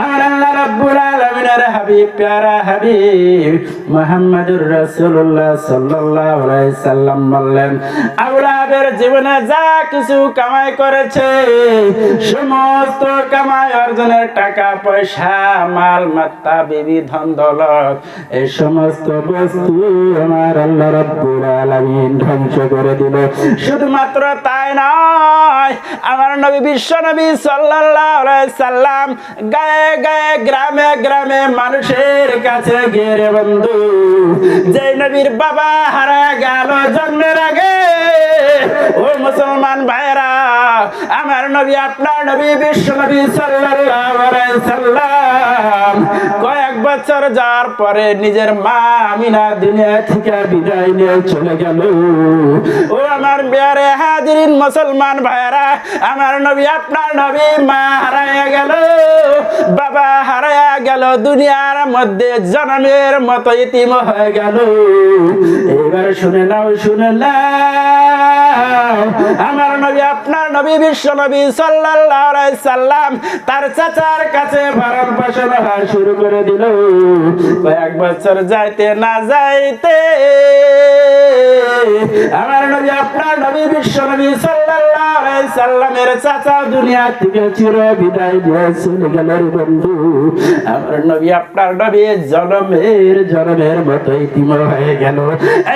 আমার আল্লাহ রাব্বুল আলামিনের হাবিব, প্যারা হাবিব মুহাম্মদুর রাসূলুল্লাহ সাল্লাল্লাহু আলাইহি সাল্লাম বললেন, আবু লাহাবের জীবনে যা কিছু কামাই করেছে, সমস্ত কামাই অর্জনের টাকা পয়সা, মাল মাত্তা, বিবি, ধন দৌলত, এই সমস্ত বস্তু আমার আল্লাহ রাব্বুল আলামিন ধ্বংস করে দিল। শুধুমাত্র তাই নয়, আমার নবী, বিশ্ব নবী সাল্লাল্লাহু আলাইহি সাল্লাম গায়ে গায়ে, গ্রামে গ্রামে মানুষের কাছে গিয়ে রে বন্ধু, যে নবীর বাবা হারা গেল জন্মের আগে, ও মুসলমান ভাইরা, আমার নবী, আপনার নবী, বিশ্ব নবী সাল্লাল্লাহু আলাইহি সাল্লাম কয়েক বছর যাওয়ার পরে নিজের মা আমিনা দুনিয়া থেকে বিদায় নিয়ে চলে গেল। ও আমার প্যারে হাজিরিন মুসলমান ভাইরা, আমার নবী, আপনার নবী মা হারায়া গেল, বাবা হারায়া গেল, দুনিয়ার মধ্যে জনমের মতো ইতিম হয়ে গেল। এবার শুনে নাও, শুনে নাও, আমার নবী, আপনার নবী, বিশ্ব নবী সাল্লাল্লাহু আলাইহি সাল্লাম তার চাচার কাছে ভরণ পোষণ হওয়া শুরু করে দিল। কয়েক বছর যাইতে না যাইতে আমার নবী, আপনার নবী, বিশ্ব নবী সাল্লাল্লাহু আলাইহি সাল্লামের চাচা দুনিয়া থেকে চির বিদায় দিয়ে চলে গেল রে বন্ধু। আমার নবী, আপনার নবী জনমের মতো ইতিম হয়ে গেল।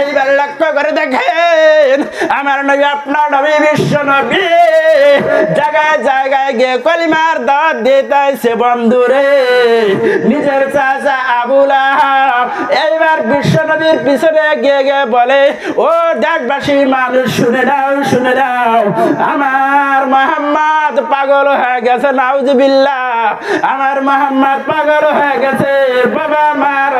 এইবার লক্ষ্য করে দেখেন, আমার নবী, আপনার নবী, বিশ্ব নবী জায়গায় জায়গায় গিয়ে কলিমার দাওয়াত দিতেছে বন্ধু রে, নিজের চাচা আবু লাহাব এইবার বিশ্ব নবীর পিছনে গিয়ে গিয়ে বলে, ও দেশবাসী মানুষ শুনে নাও, শুনে নাও, আমার মুহাম্মদ পাগল হয়ে গেছে, নাউজুবিল্লাহ, আমার মুহাম্মদ পাগল হয়ে গেছে। বাবা মার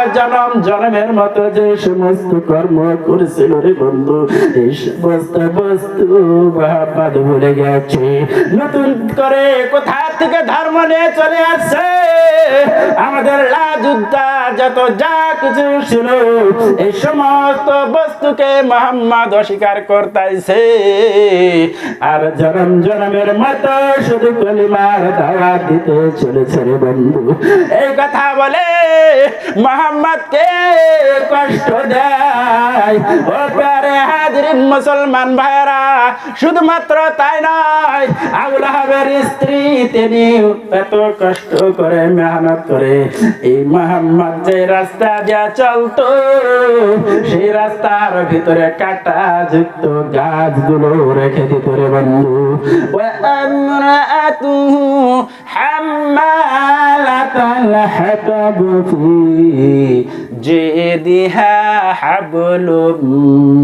জনমের মতো যে সমস্ত কর্ম করেছিল রে বন্ধু, এই সমস্ত বস্তু মুহাম্মদ ভুলে গেছে। নতুন করে কোথা থেকে ধর্ম নিয়ে চলে আসছে, আমাদের লাজুদ্দা যত যা কিছু ছিল, এই সমস্ত বস্তুকে মুহাম্মদ অস্বীকার করতেছে, আর জনমের মতো শুধু কলিমার দাওয়াত দিতে চলেছে রে বন্ধু। এই কথা বলে মুহাম্মদকে কষ্ট দেয়। ও প্যারে হাজিরিন মুসলমান ভাইরা, শুধুমাত্র তাই নয়, আবু লাহাবের স্ত্রী তিনি এত কষ্ট করে, মেহনত করে এই মুহাম্মদ যে রাস্তা দিয়ে চলতো, সেই রাস্তার ভিতরে কাটা যুক্ত গাছগুলো রেখে দিত রে বন্ধু। ওয়া আমরাতুহু হাম্মালাত الحطب في جيدها حبل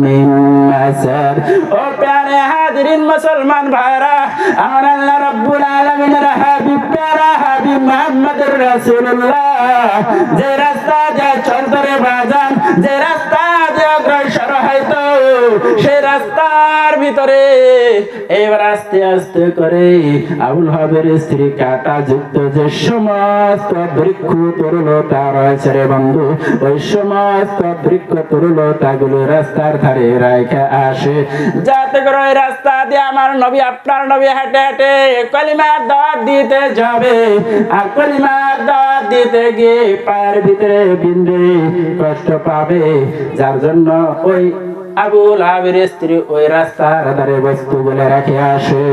من مسد ও প্যারে হাজিরিন মুসলমান ভাইরা আমার আল্লাহ রাব্বুল আলামিনের হাবিব প্যারা হাবিব মুহাম্মদুর রাসূলুল্লাহ যে রাস্তা দিয়ে চলতে রে বাজান যে রাস্তা দিয়ে অগ্রসর হইতো সেই রাস্তার ভিতরে এবার আস্তে আস্তে করে আবুল হাবের স্ত্রী কাটা যুক্ত যে সমস্ত বৃক্ষ তরুলতা রয়েছে রে বন্ধু ওই সমস্ত বৃক্ষ তরুলতাগুলো রাস্তার ধারে রেখে আসে যাতে করে ওই রাস্তা দিয়ে আমার নবী আপনার নবী হেঁটে হেঁটে কলিমার দাওয়াত দিতে যাবে আর কলিমার দাওয়াত দিতে গিয়ে পায়ের ভিতরে বিন্দু কষ্ট পাবে যার জন্য ওই আবুল হাবের স্ত্রী ওই রাস্তার ধারে বস্তুগুলো রেখে আসে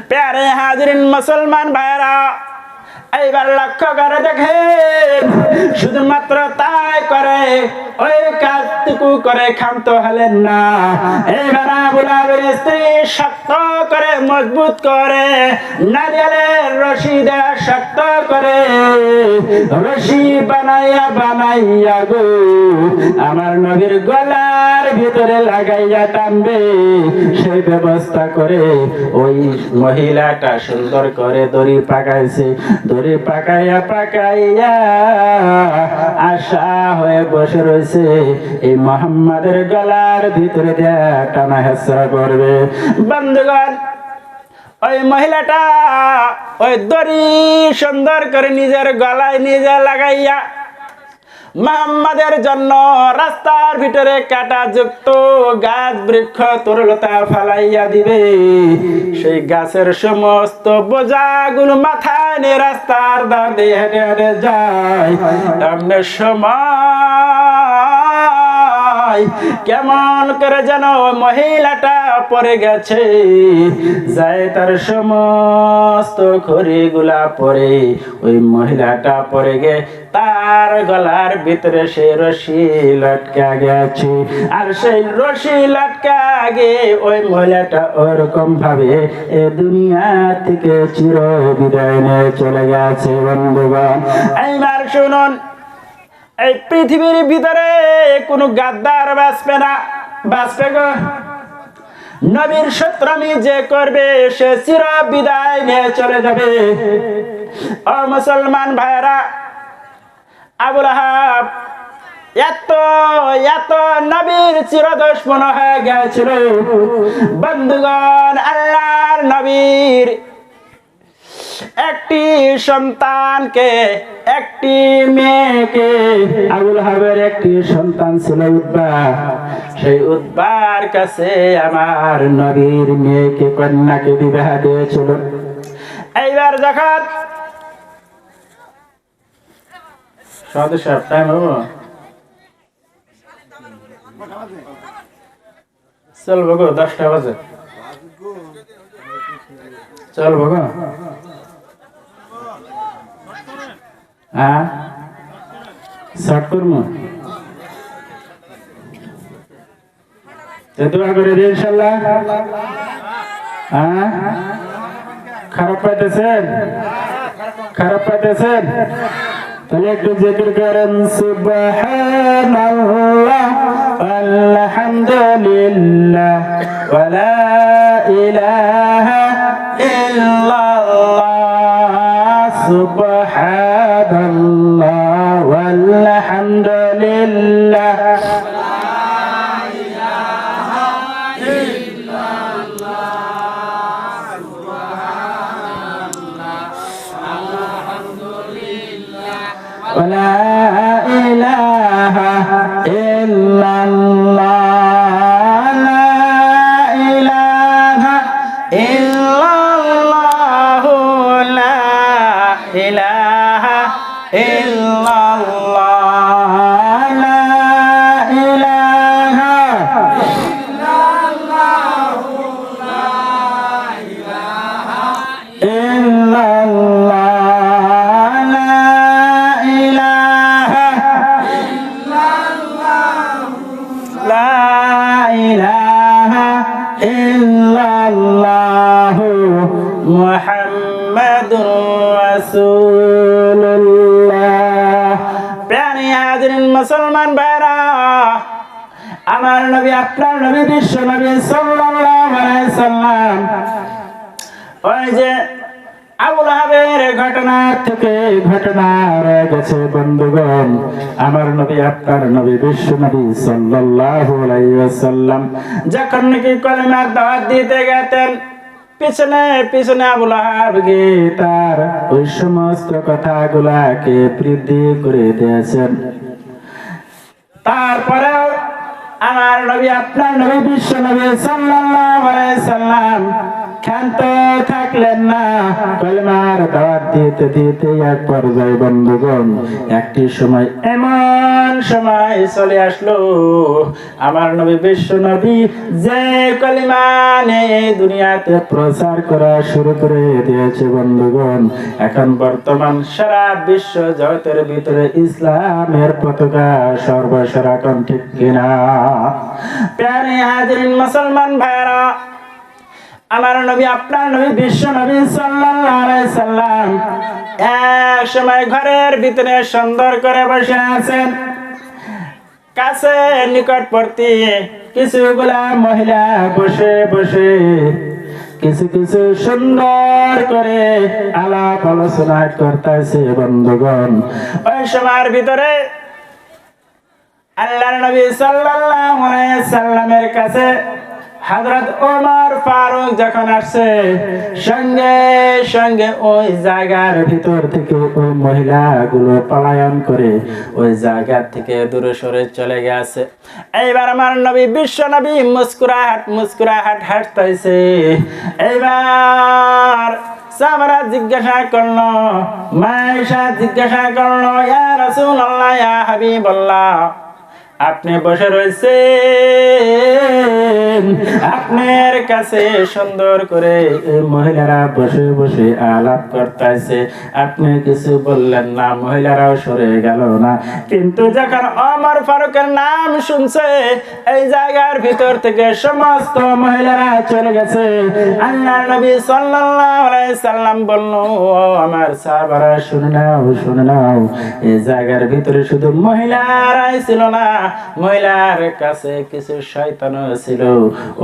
প্যারে হাজিরিন মুসলমান ভাইরা এইবার লক্ষ্য করে দেখেন শুধুমাত্র তাই করে ওই কাজটুকু করে ক্ষান্ত হলেন না এইবার আবুল হাবের স্ত্রী শক্ত করে মজবুত করে নারিয়েলের রশি দেয়া শক্ত করে রশি বানাইয়া বানাইয়া গো আমার নবীর গলার ভিতরে লাগাইয়া টানবে সেই ব্যবস্থা করে ওই মহিলাটা সুন্দর করে দড়ি পাকাইছে দড়ি পাকাইয়া পাকাইয়া আশা হয়ে বসে রয়েছে এই মুহাম্মাদের গলার ভিতরে দেয়া টানা হেঁচড়া করবে বন্ধুগণ ওই মহিলাটা ওই দড়ি সুন্দর করে নিজের গলায় নিজে লাগাইয়া মুহাম্মাদের জন্য রাস্তার ভিতরে কাটা যুক্ত গাছ বৃক্ষ তরুলতা ফালাইয়া দিবে সেই গাছের সমস্ত বোঝাগুলো মাথায় নিয়ে রাস্তার ধার দিয়ে হেঁটে হেঁটে যায় এমন সময় কেমন করে যেন মহিলাটা পড়ে গেছে যায় তার সমস্ত খড়িগুলা পড়ে ওই মহিলাটা পড়ে গে তার গলার ভিতরে সে রশি লটকা গেছে আর সেই রশি লটকা গে ওই মহিলাটা ওরকম ভাবে এ দুনিয়া থেকে চির বিদায় নিয়ে চলে গেছে বন্ধুগণ এইবার শুনুন এই পৃথিবীর ভিতরে কোনো গাদ্দার বাঁচবে না বাঁচবে গো নবীর শত্রুমি যে করবে সে চির বিদায় নিয়ে চলে যাবে ও মুসলমান ভাইরা আবুল আহাব এত এত নবীর চিরদুশমন হয়ে গেছিল বন্ধুগণ আল্লাহর নবীর একটি সন্তানকে একটি মেয়েকে আবুল আহাবের একটি সন্তান ছিল উতবা সেই উতবার কাছে আমার নবীর মেয়েকে কন্যাকে বিবাহ দিয়েছিল এইবার যখন সদস্য টাইম হবো চলবো গো 10টা বাজে চলবো গো হ্যাঁ শর্ট করবো দোয়া করে দিই ইনশাআল্লাহ হ্যাঁ খারাপ পাইতেছেন তাহলে একটু জিকির করেন সুবহানাল্লাহ আলহামদুলিল্লাহ ওয়া লা ইলাহা ইল্লাল্লাহ সুবহানাল্লাহ ওয়ালহামদুলিল্লাহ ولا إله إلا الله لا إله إلا الله لا إله إلا الله لا إله إلا الله لا إله إلا الله মুহাম্মাদুর রাসূল আমার নবী আপনার নবী বিশ্ব নবী সাল্লাল্লাহু আলাইহি সাল্লাম ওই যে আবু লাহাবের ঘটনা থেকে ঘটনা রয়ে গেছে বন্ধুগণ। আমার নবী আপনার নবী বিশ্ব নবী সাল্লাল্লাহু আলাইহি ওয়াসাল্লাম যখন নাকি কলেমার দাওয়াত দিতে গেতেন, পিছনে পিছনে আবু লাহাব গিয়ে তার ওই সমস্ত কথাগুলাকে বৃদ্ধি করে দিয়েছেন। তারপরেও আমার নবী আপনার নবী বিশ্ব নবী সাল্লাল্লাহু আলাইহি সাল্লাম ক্ষান্ত থাকলেন না। কলেমার দাওয়াত দিতে দিতে এক পর্যায়ে বন্ধুগণ একটি সময় এমন সময় চলে আসলো, আমার নবী বিশ্ব নবী যে কলেমা নিয়ে দুনিয়াতে প্রচার করা শুরু করে দিয়েছে বন্ধুগণ, এখন বর্তমান সারা বিশ্ব জগতের ভিতরে ইসলামের পতাকা সর্বসেরা কণ্ঠে কিনা। প্যারে হাজিরিন মুসলমান ভাইরা, আমার নবী আপনার নবী বিশ্ব নবী সাল্লাল্লাহু আলাইহি সাল্লাম এক সময় ঘরের ভিতরে সুন্দর করে বসে আছেন। কাছে নিকটবর্তী কিছুগুলা মহিলা বসে বসে কিছু কিছু সুন্দর করে আলাপ আলোচনা করতেছে বন্ধুগণ। ওই সময়ের ভিতরে আল্লাহর নবী সাল্লাল্লাহু আলাইহি সাল্লামের কাছে হযরত ওমর ফারুক যখন আসছে, সঙ্গে সঙ্গে ওই জায়গার ভিতর থেকে ওই মহিলাগুলো পলায়ন করে ওই জায়গা থেকে দূরে সরে চলে গেছে। এইবার আমার নবী বিশ্ব নবী মুস্কুরাহাট হাঁটতেছে। এইবার সাহাবারা জিজ্ঞাসা করলো, মায়েশা জিজ্ঞাসা করলো, ইয়া রাসূলুল্লাহ ইয়া হাবিবাল্লাহ, আপনি বসে রয়েছেন, আপনার কাছে সুন্দর করে মহিলারা বসে বসে আলাপ করতেছে, আপনি কিছু বললেন না, মহিলারাও সরে গেল না। কিন্তু যখন ওমর ফারুকের নাম শুনছে, এই জায়গার ভিতর থেকে সমস্ত মহিলারা চলে গেছে। আল্লাহর নবী সাল্লাল্লাহু আলাইহি সাল্লাম বলল, আমার সাহাবারা শুনে নাও, এই জায়গার ভিতরে শুধু মহিলারাই ছিল না, মহিলার কাছে কিছু শয়তানও ছিল।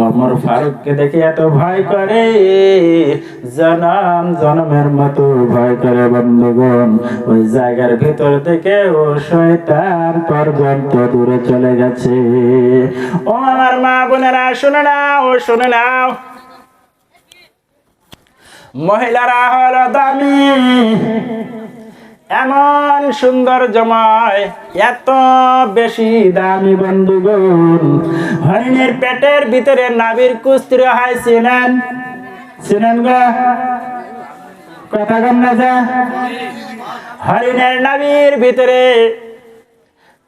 ওমর ফারুককে দেখে এত ভয় করে, জনমের মতো ভয় করে বন্ধুগণ। ওই জায়গার ভিতর থেকে ও শয়তান পর্যন্ত দূরে চলে গেছে। ও আমার মা বোনেরা শুনে নাও, মহিলারা হলো দামি, এমন সুন্দর জমায়, এত বেশি দামি বন্ধুগণ। হরিণের পেটের ভিতরে নাভির কুস্তির হয়, চিনেন গো, কথা কম না যা। হরিণের নাভির ভিতরে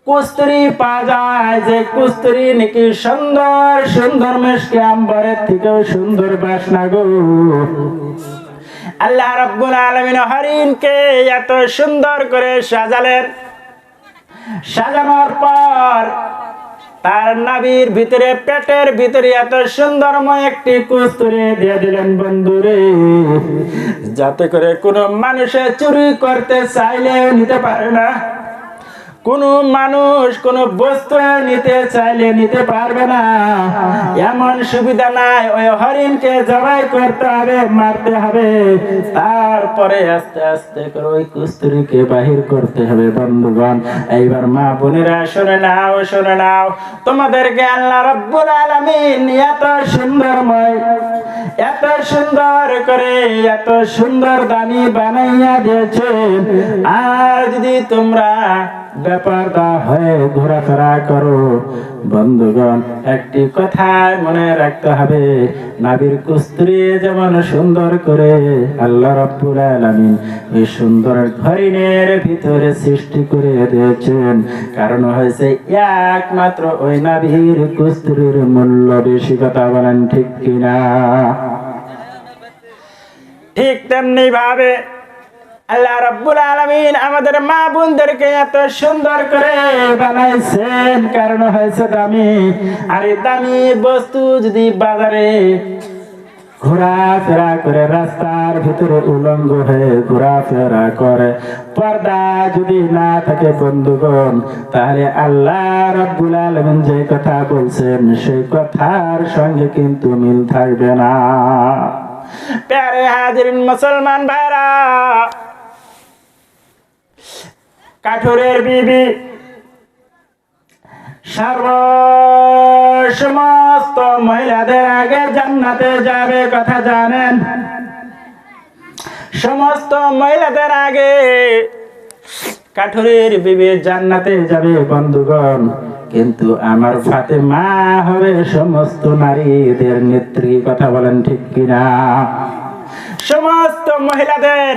কুস্তুরি পাওয়া যায়, যে কুস্তুরি নাকি সুন্দর সুন্দর মিষ্টি আম্বরের থেকেও সুন্দর বাসনা গো। আল্লাহ রাব্বুল আলামিন হরিণকে এত সুন্দর করে সাজালেন, সাজানোর পর তার নাভির ভিতরে পেটের ভিতরে এত সুন্দরময় একটি কস্তুরী দিয়ে দিলেন বন্ধুরে, যাতে করে কোনো মানুষে চুরি করতে চাইলেও নিতে পারে না, কোনো মানুষ কোনো বস্তু নিতে চাইলে নিতে পারবে না, এমন সুবিধা নাই। ওই হরিণকে জবাই করতে হবে, মারতে হবে, তারপরে আস্তে আস্তে করে ওই কস্তুরীকে বাহির করতে হবে বন্ধুগণ। এইবার মা বোনেরা শুনে নাও, তোমাদেরকে আল্লাহ রাব্বুল আলামিন এত সুন্দরময়, এত সুন্দর করে, এত সুন্দর দামি বানাইয়া দিয়েছেন। আর যদি তোমরা ব্যাপারটা হয়ে ঘোরাফেরা করো বন্ধুগণ, একটি কথা মনে রাখতে হবে, নাভির কস্তুরী যেমন সুন্দর করে আল্লাহ রাব্বুল আলামিন এই সুন্দর হরিণের ভিতরে সৃষ্টি করে দিয়েছেন, কারণ হয়েছে একমাত্র ওই নাভির কস্তুরীর মূল্য বেশি। কথা বলেন ঠিক কিনা? ঠিক তেমনি ভাবে আল্লাহ রাব্বুল আলামিন আমাদের মা বোনদেরকে এত সুন্দর করে বানাইছেন, কারণ হয়েছে দামি। আর এই দামি বস্তু যদি বাজারে ঘোরাফেরা করে, রাস্তার ভিতরে উলঙ্গ হয়ে ঘোরাফেরা করে। পর্দা যদি না থাকে বন্ধুগণ, তাহলে আল্লাহ রাব্বুল আলামিন যে কথা বলছেন সেই কথার সঙ্গে কিন্তু মিল থাকবে না। প্যারে হাজিরিন মুসলমান ভাইরা, কাঠুরের বিবি সমস্ত মহিলাদের আগে জান্নাতে যাবে, কথা জানেন? সমস্ত মহিলাদের আগে কাঠুরের বিবি জান্নাতে যাবে বন্ধুগণ, কিন্তু আমার ফাতেমা হবে সমস্ত নারীদের নেত্রী, কথা বলেন ঠিক কিনা? সমস্ত মহিলাদের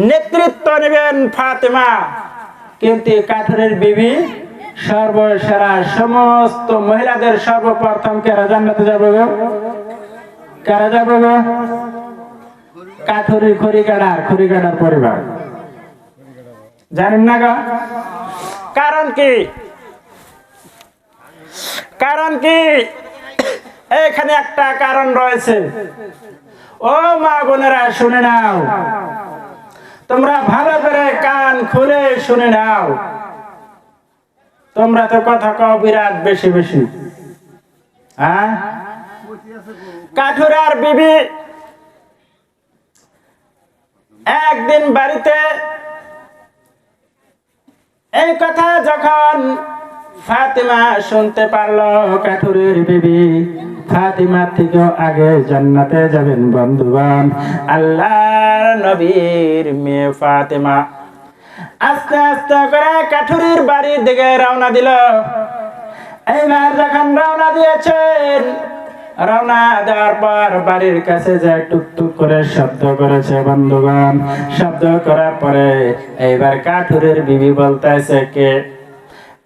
নেতৃত্ব নেবেন ফাতেমা, কিন্তু কাঠুরের বিবি সর্বসেরা। সমস্ত মহিলাদের সর্বপ্রথম কারা জান্নাতে যাবে গো? কারা যাবে গো? কাঠুরি খড়িকাটার পরিবার। জানেন না গো? কারণ কি? কারণ কি? এখানে একটা কারণ রয়েছে। ও মা বোনেরা শুনে নাও, তোমরা ভালো করে কান খুলে শুনে নাও। তোমরা তো কথা কও বিরাট বেশি বেশি। হ্যাঁ, কাঠুরার বিবি একদিন বাড়িতে এই কথা যখন ফাতিমা শুনতে পারলো, কাঠুরের বিবি ফাতিমার থেকেও আগে জান্নাতে যাবেন বন্ধুগণ। আল্লাহর নবীর মেয়ে ফাতিমা আস্তে আস্তে করে কাঠুরির বাড়ির দিকে রওনা দিল। এইবার যখন রওনা দিয়েছেন, রওনা দেওয়ার পর বাড়ির কাছে যে টুকটুক করে শব্দ করেছে বন্ধুগণ। শব্দ করার পরে এইবার কাঠুরের বিবি বলতেছে কে?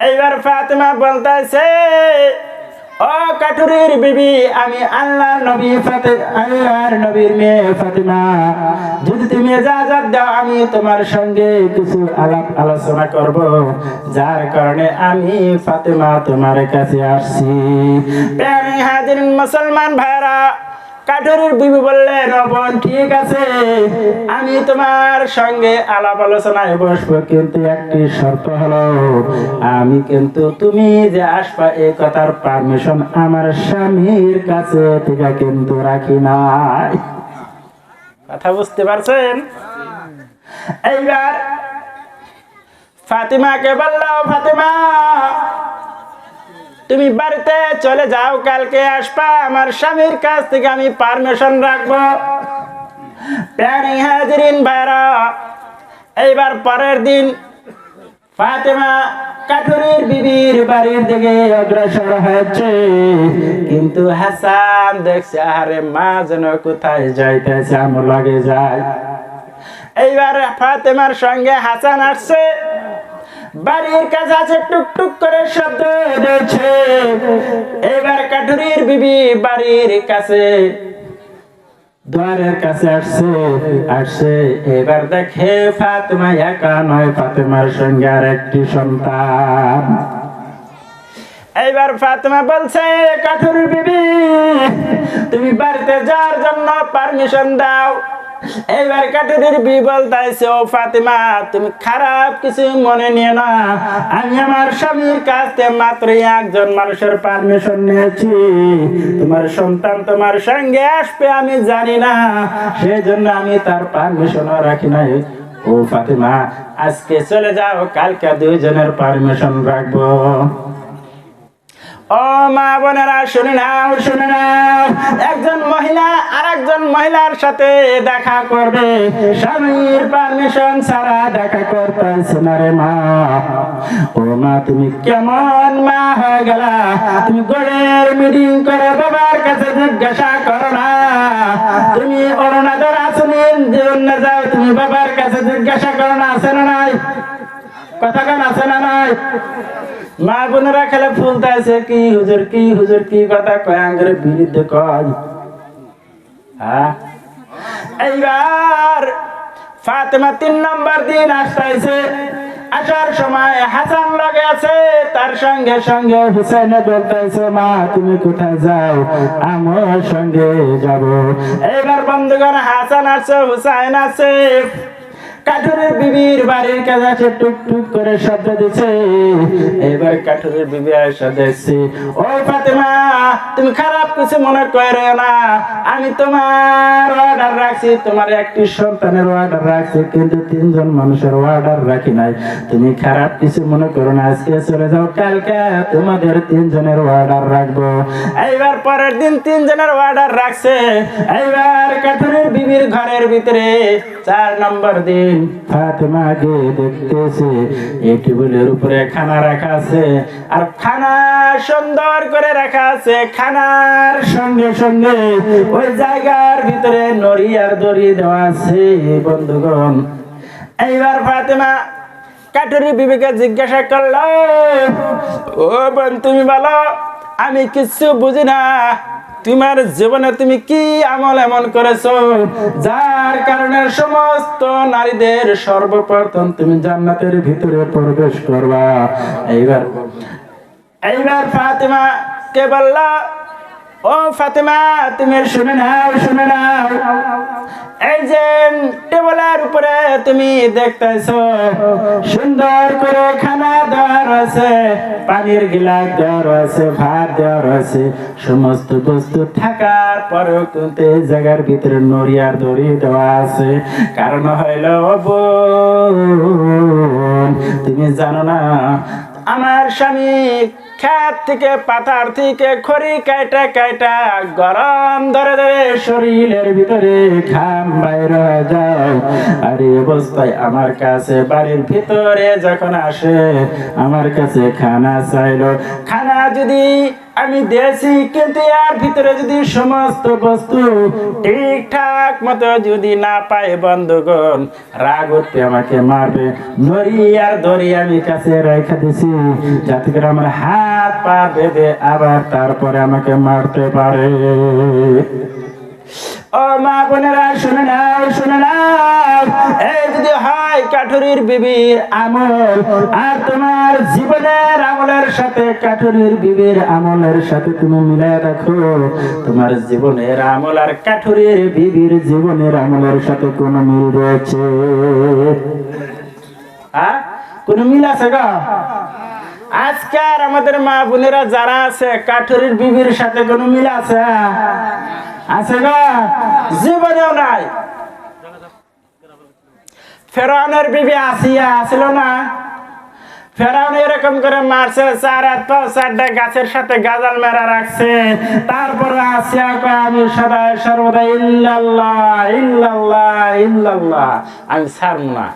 এইবার ফাতিমা বলতেছে, ও কাঠুরের বিবি, আমি আল্লাহর নবী আল্লাহর নবীর মেয়ে ফাতিমা। যদি তুমি ইজাজত দাও আমি তোমার সঙ্গে কিছু আলাপ আলোচনা করব, যার কারণে আমি ফাতিমা তোমার কাছে আসছি। প্রিয় হাজিরিন মুসলমান ভাইরা, কাঠুরের বিবি বললেন, বোন ঠিক আছে, আমি তোমার সঙ্গে আলাপ আলোচনায় বসবো, কিন্তু একটি শর্ত হলো, আমি কিন্তু তুমি যে আসবা এই কথার পারমিশন আমার স্বামীর কাছে থেকে কিন্তু রাখি নাই। কথা বুঝতে পারছেন? এইবার ফাতিমাকে বললাম, ফাতিমা তুমি বাড়িতে চলে যাও, কালকে আসবা, আমার স্বামীর কাছ থেকে আমি পারমিশন রাখবো। প্রিয় হাজিরিন ভাইরা, এইবার পরের দিন ফাতিমা কাঠুরির বিবির বাড়ির দিকে অগ্রসর হয়েছে, কিন্তু হাসান দেখছে আরে মা যেন কোথায় যাইতেছে, আমার লাগে যায়। এইবার ফাতিমার সঙ্গে হাসান আসছে, বাড়ির কাছে আছে, টুকটুক করে শব্দ হচ্ছে। এবার কাঠুরির বিবি বাড়ির কাছে দ্বারের কাছে আসছে। এবার দেখে ফাতিমা একা নয়, ফাতিমার সঙ্গে আর একটি সন্তান। এইবার ফাতিমা বলছে, কাঠুরির বিবি তুমি বাড়িতে যাওয়ার জন্য পারমিশন দাও। এইবার কাঠুরির বিবি বলতেছে, ও ফাতিমা তুমি খারাপ কিছু মনে নিয়ে না, আমি আমার স্বামীর কাছ থেকে মাত্র একজন মানুষের পারমিশন নিয়েছি, তোমার সন্তান তোমার সঙ্গে আসবে আমি জানি না, সেই জন্য আমি তার পারমিশনও রাখি নাই। ও ফাতিমা আজকে চলে যাও, কালকে দুইজনের পারমিশন রাখবো। ও মা বোনেরা শুনে নাও, শুনে নাও, একজন মহিলা আর একজন মহিলার সাথে দেখা করবে, স্বামীর পারমিশন ছাড়া দেখা করতেছে না রে মা। ও মা তুমি কেমন মা হয়ে গেলা, তুমি গড়ের মিটিং করে বাবার কাছে জিজ্ঞাসা করো না, তুমি অরুণাধর আসনের জন্য যাও, তুমি বাবার কাছে জিজ্ঞাসা করো না, আছে না নাই? কথা কেন আছে না নাই? মা বোনেরা খেলে ফুলতে আছে, কি হুজুর কি হুজুর কি কথা কয়, আঙ্গের বিরুদ্ধে কয়। হ্যাঁ, এইবার ফাতেমা 3 নম্বর দিন আসতেছে, আসার সময় হাসান লগে আছে, তার সঙ্গে সঙ্গে হুসাইন বলতেছে মা তুমি কোথায় যাও, আমার সঙ্গে যাব। এবার বন্ধুগণ হাসান আছে হুসাইন আছে, কাঠুরের বিবির বাড়ির কাছে আছে, টুক টুক করে শব্দ দিচ্ছে। এবার কাঠুরের বিবি এসে দেখছি, ও ফাতেমা তুমি খারাপ কিছু মনে করো না, আমি তোমার অর্ডার রাখছি, তোমার একটি সন্তানের অর্ডার রাখছি, কিন্তু 3 জন মানুষের অর্ডার রাখি নাই, তুমি খারাপ কিছু মনে করো না, আজকে চলে যাও, কালকে তোমাদের 3 জনের অর্ডার রাখবো। এইবার পরের দিন 3 জনের অর্ডার রাখছে। এইবার কাঠুরের বিবির ঘরের ভিতরে 4 নম্বর দিন ফাতেমাকে দেখতেছে, এই টেবিলের উপরে খানা রাখা আছে, আর খানা সুন্দর করে রাখা আছে, খানার সঙ্গে সঙ্গে ওই জায়গার ভিতরে নড়ি আর দড়ি দেওয়া আছে। বন্ধুগণ এইবার ফাতেমা কাঠুরি বিবিকে জিজ্ঞাসা করল, ও বোন তুমি বলো, আমি কিছু বুঝি না, তোমার জীবনে তুমি কি আমল এমন করেছো যার কারণে সমস্ত নারীদের সর্বপ্রথম তুমি জান্নাতের ভিতরে প্রবেশ করবা। এইবার ফাতেমা কে বলল, ও ফাতেমা তুমি শুনে নাও, শুনে নাও, এই যে টেবিলের উপরে তুমি দেখতেছো সুন্দর করে খানা দেওয়া রয়েছে, পানির গিলাস দেওয়া রয়েছে, ভাত দেওয়া রয়েছে, সমস্ত বস্তু থাকার পরেও কিন্তু এই জায়গার ভিতরে নড়িয়ার দড়ি দেওয়া আছে। কারণ হইল বোন তুমি জানো না, আমার স্বামী খেত থেকে পাথার থেকে খড়ি কাটা কাটা গরম ধরে ধরে শরীরের ভিতরে ঘাম বাইর হয়ে যায়, আর এই অবস্থায় আমার কাছে বাড়ির ভিতরে যখন আসে আমার কাছে খানা চাইলো, খানা যদি আমি দিয়েছি কিন্তু এর ভিতরে যদি সমস্ত বস্তু ঠিকঠাক মতো যদি না পাই, বন্ধুগণ রাগ উঠতে আমাকে মারবে, নড়ি আর দড়ি আমি কাছে রেখে দিছি যাতে করে আমার হাত পা বেঁধে আবার তারপরে আমাকে মারতে পারে। ও মা বোনেরা শুনে নাও, শুনে নাও, এই যদি হয় কাঠুরির বিবির আমল আর তোমার জীবনের আমলের সাথে কাঠুরির বিবির আমলের সাথে তুমি মিলাই রাখো, তোমার জীবনের আমল আর কাঠুরির বিবির জীবনের আমলের সাথে কোনো মিল রয়েছে? কোন মিল আছে গা? আজকাল আমাদের মা বোনেরা যারা আছে কাঠুরির বিবির সাথে কোনো মিল আছে? আছে গা? জীবনেও নাই। ফেরাউনের বিবি আসিয়া ছিল না, ফেরাউন এরকম করে মারছে, 4 হাত পা 4টা গাছের সাথে গাজাল মেরা রাখছে, তারপরে আসিয়া কয় আমি সদা সর্বদা ইল্লাল্লাহ ইল্লাল্লাহ ইল্লাল্লাহ, আমি ছাড়ব না।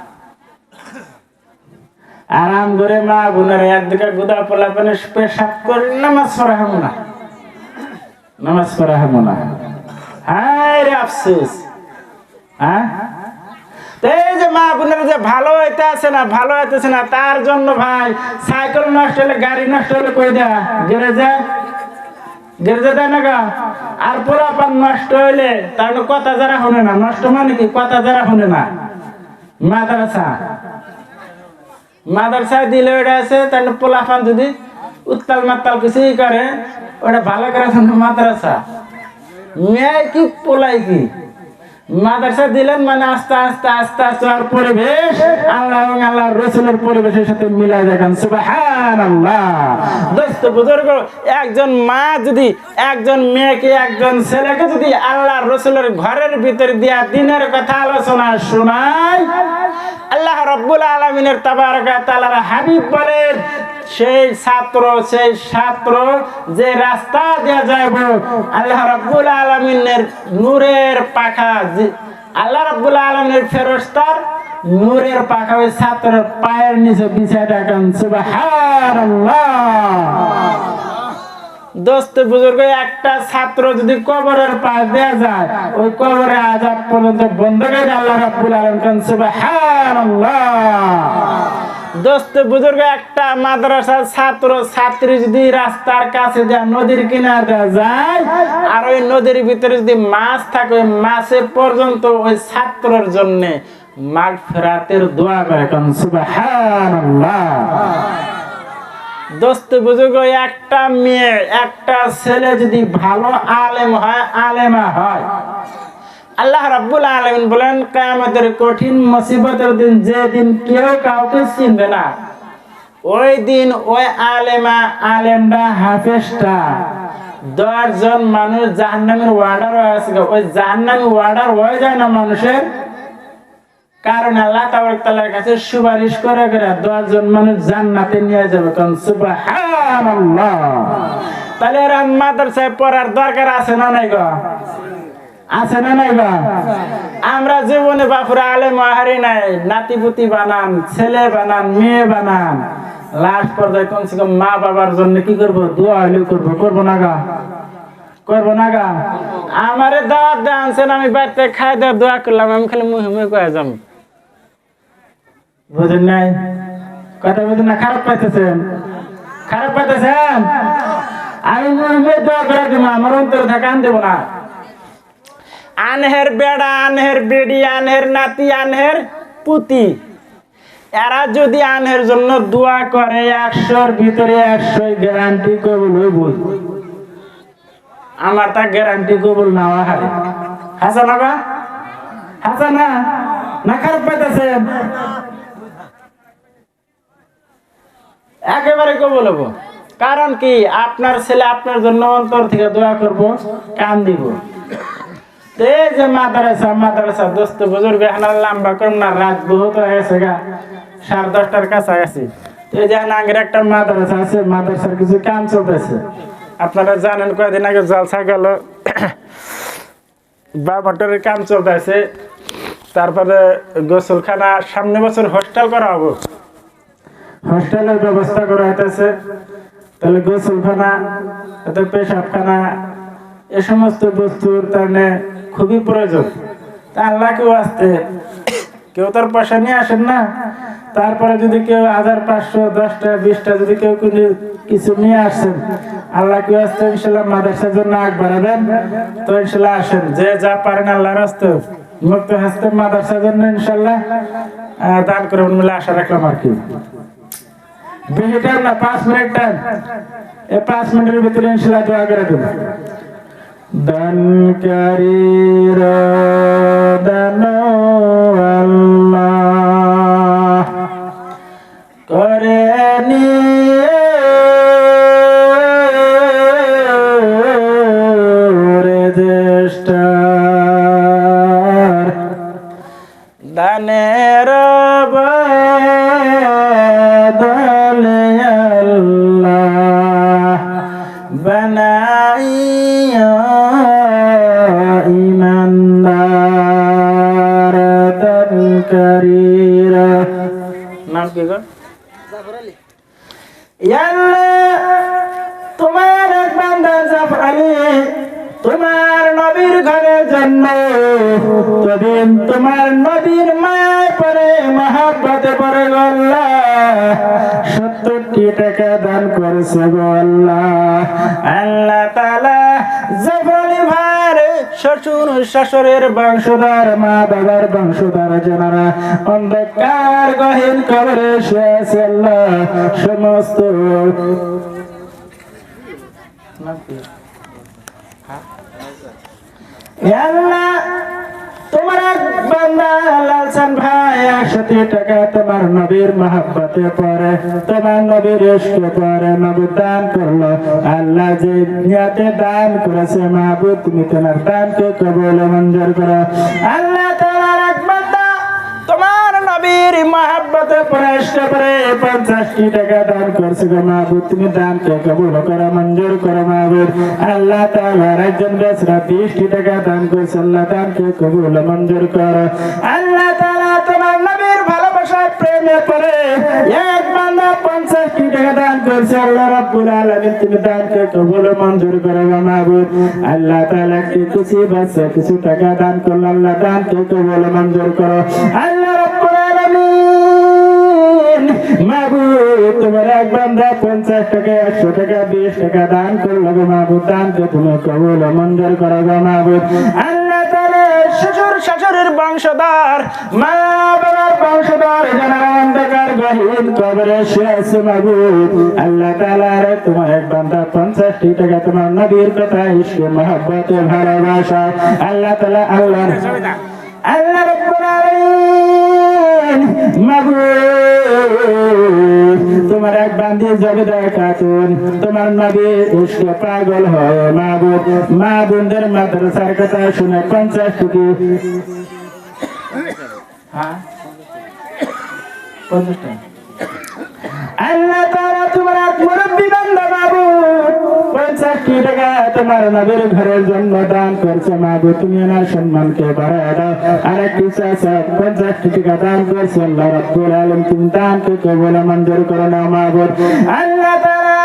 আরাম করে মা বোনের একদিকে গুদা পোলা পানে পেশাব করে নামাজ পড়া হবো না, নামাজ পড়া হবো না। হায় রে আফসোস। হ্যাঁ এই যে মা বোনের যে ভালো হইতে আছে না, ভালো হইতেছে না, তার জন্য ভাই সাইকেল নষ্ট হলে গাড়ি নষ্ট হলে কই দেয়া গ্যারেজে, গ্যারেজে দেয় না গা। আর পোলা পান নষ্ট হইলে তার কথা যারা শুনে না, নষ্ট মানে কি কথা যারা শুনে না, মাদ্রাসা মাদ্রাসায় দিলে ওটা আছে, তার পোলা পান যদি উত্তাল মাত্তাল কিছুই করে ওটা ভালো করে মাদ্রাসা, মেয়ে কি পোলাই কি মাদ্রাসা দিলেন মানে আস্তে আস্তে আস্তে আস্তে আর পরিবেশ আল্লাহ এবং আল্লাহর রাসূলের পরিবেশের সাথে মিলাই দেখেন। সুবহানাল্লাহ। দোস্ত বুজুর্গ, একজন মা যদি একজন মেয়েকে একজন ছেলেকে যদি আল্লাহর রাসূলের ঘরের ভিতর দিয়া দিনের কথা আলোচনা শোনায়, আল্লাহ রাব্বুল আলামিনের তাবারক ওয়া তাআলার হাবিব বলেন সেই ছাত্র যে রাস্তা দিয়ে যাইব আল্লাহ রাব্বুল আলামিনের নূরের পাখা, আল্লাহ রাব্বুল আলামিনের ফেরেশতার নূরের পাখা ওই ছাত্রের পায়ের নিচে বিছায় রাখেন। সুবহানাল্লাহ। দোস্ত বুজুর্গ, একটা ছাত্র যদি কবরের পাশ দেয়া যায় ওই কবরে আযাব পর্যন্ত বন্ধ করে আল্লাহ রাব্বুল আলামিন। সুবহানাল্লাহ। দোস্ত বুজুর্গ, একটা মাদ্রাসার ছাত্র ছাত্রী যদি রাস্তার কাছে দেয়া নদীর কিনারে যায় আর ওই নদীর ভিতরে যদি মাছ থাকে, ওই মাছের পর্যন্ত ওই ছাত্রের জন্য মাগফিরাতের দোয়া করে কোন সুবহানাল্লাহ। দোস্ত বুজুর্গ, একটা মেয়ে একটা ছেলে যদি ভালো আলেম হয়, আলেমা হয়, আল্লাহ রাব্বুল আলামিন বলেন কিয়ামতের কঠিন মুসিবতের দিন, যেদিন কেউ কাউকে চিনবে না, ওই দিন ওই আলেমা আলেমরা হাফেজটা 10 জন মানুষ জাহান্নামের ওয়ার্ডার হয়ে আছে। ওই জাহান্নামী ওয়ার্ডার হয়ে যায় না মানুষের কারণ আল্লাহ তাবারক তাআলার কাছে সুপারিশ করে 10 জন মানুষ জান্নাতে নিয়ে যাবে কোন সুবহানাল্লাহ। তাহলে এরা মাদ্রাসায় পড়ার দরকার আছে না নাই গো? আছে না নাই গো? আমরা জীবনে বাপুরা আলেম হারি নাই, নাতিপুতি বানান, ছেলে বানান, মেয়ে বানান, লাস্ট পর্যায়ে কমসে কম মা বাবার জন্য কি করবো? দোয়া হইলেও করবো। করবো না গা? করবো না গা? আমারে দাওয়াত দেন, আমি বাড়িতে খাই দেওয়া দোয়া করলাম, আমি খালি মুহে মুহে কয়ে যাম। বুঝেন নাই? কথা বুঝেন না? খারাপ পাইতেছেন? খারাপ পাইতেছেন? আমি মুহে মুহে দোয়া করে দিব, আমার অন্তর থেকে আন দেবো না। আনহের বেড়া, আনহের বেড়ি, আনহের নাতি, আনহের পুতি, এরা যদি আনহের জন্য দোয়া করে 100-র ভিতরে 100 গ্যারান্টি কবুল হইব। আমার তা গ্যারান্টি কবুল না হয়। হাসানা বা হাসানা না? খারাপ পাইতেছেন? একেবারে কবুল হবো। কারণ কি? আপনার ছেলে আপনার জন্য অন্তর থেকে দোয়া করবো, কান দিব। এই যে মাদ্রাসা দোস্ত বুজুর্গ, হানার লম্বা করুন না, রাত বহুত হয়ে গেছে গা, 10:30টার কাছাকাছি। এই যে আগের একটা মাদ্রাসা আছে, মাদ্রাসার কিছু কাম চলতেছে। আপনারা জানেন কয়েকদিন আগে জলসা গেল, মোটরের কাম চলতেছে। তারপরে গোসলখানা, সামনে বছর হোস্টেল করা হবো, হোস্টেলের ব্যবস্থা করা হইতেছে। তাহলে গোসলখানা, পেশাবখানা, এ সমস্ত বস্তুর কারণে খুবই প্রয়োজন। তা আল্লাহ কেউ আসতে, কেউ তার পয়সা নিয়ে আসেন না। তারপরে যদি কেউ 1000, 500, 10টা, 20টা যদি কেউ কিছু নিয়ে আসেন, আল্লাহ কেউ আসতে ইনশাল্লাহ মাদ্রাসার জন্য আগ বাড়াবেন, তো ইনশাল্লাহ আসেন। যে যা পারেন আল্লাহর হস্তে মুক্ত হস্তে মাদ্রাসার জন্য ইনশাল্লাহ দান করে মিলে আশা রাখলাম আর কি। বেশি টাইম না, 5 মিনিট টাইম। এই 5 মিনিটের ভিতরে ইনশাল্লাহ দোয়া করে দেব। দানকারীর দান আল্লাহ করে নিয়ে রেজিস্টার দানের বদলে আল্লাহ বানাইয়া ইমানদার দানকারীরা। নাম কি গো? জাফর আলী। আল্লাহ তোমার এক বান্দা জাফর আলী তোমার নবীর ঘরের জন্য তদিন তোমার নবীর মায় পরে মহাব্বতে পরে গো আল্লাহ 70টি টাকা দান করেছে গো আল্লাহ। আল্লাহ তাআলা জাফর আলী ভাইয়ের শ্বশুর শাশুড়ির বংশধর, মা বাবার বংশধর যারা অন্ধকার গহীন কবরে শুয়ে আছে আল্লাহ সমস্ত আল্লাহ তোমার এক বান্দা লালসান ভাই 100 টাকা তোমার নবীর মহব্বতে পরে, তোমার নবীর ইশকে পরে নবী দান করলো। আল্লাহ যে নিয়তে দান করেছে মাহবুব তুমি তোমার দানকে কবুল মঞ্জুর করো। আল্লাহ তাআলার এক বান্দা তোমার নবীর মহব্বতে পরে ইশকে পরে 50টি টাকা দান করছে গো মাহবুব তুমি দানকে কবুল করো মঞ্জুর করো মাহবুব। আল্লাহ তাআলার একজন বেচারা 20টি টাকা দান করছে, আল্লাহ দানকে কবুল মঞ্জুর করো। আল্লাহ তাআলা তোমার নবীর ভালোবাসায় প্রেমে পড়ে এক বান্দা 50টি টাকা দান করছে, আল্লাহ রাব্বুল আলামিন তুমি দানকে কবুল মঞ্জুর করো মাহবুব। আল্লাহ তাআলা কিছু বাচ্চা কিছু টাকা দান করলো, আল্লাহ দানকে কবুল মঞ্জুর করো। আল্লাহ রাব্বুল আলামিন মাহবুব তোমার এক বান্দা 50 টাকা 100 টাকা 20 টাকা দান করলো গো মাহবুব, দানকে তুমি কবুল মঞ্জুর করো গো মাহবুব। আল্লাহ তাআলা শ্বশুর শাশুড়ির বংশধর মা বাবার বংশধর যারা অন্ধকার গহীন কবরে শুয়ে আছে মাবুদ আল্লাহ তাআলা রে তোমার এক বান্দা 50টি টাকা তোমার নবীর কথা ইশকে মহব্বতে ভালোবাসা আল্লাহ তাআলা আল্লাহ রাব্বুল আলামিন মাবুদ তোমার এক বান্দি জগদা খাতুন তোমার নবী ইশকে পাগল হয় মাবুদ মা বোনদের মাদ্রাসার কথা শুনে 50 টাকা হ্যাঁ 50 টাকা আল্লাহ তাআলা তোমার এক মুরব্বি বান্দা মাবুদ 50 টাকা তোমার নবীর ঘরের জন্য দান করছে মাবুদ তুমি ওনার সম্মানকে বাড়ায় দাও আরেকটি চাচা 50 টাকা দান করছে আল্লাহ রাব্বুল আলামিন তুমি দানকে কবুল মঞ্জুর করো না মাবুদ আল্লাহ তাআলা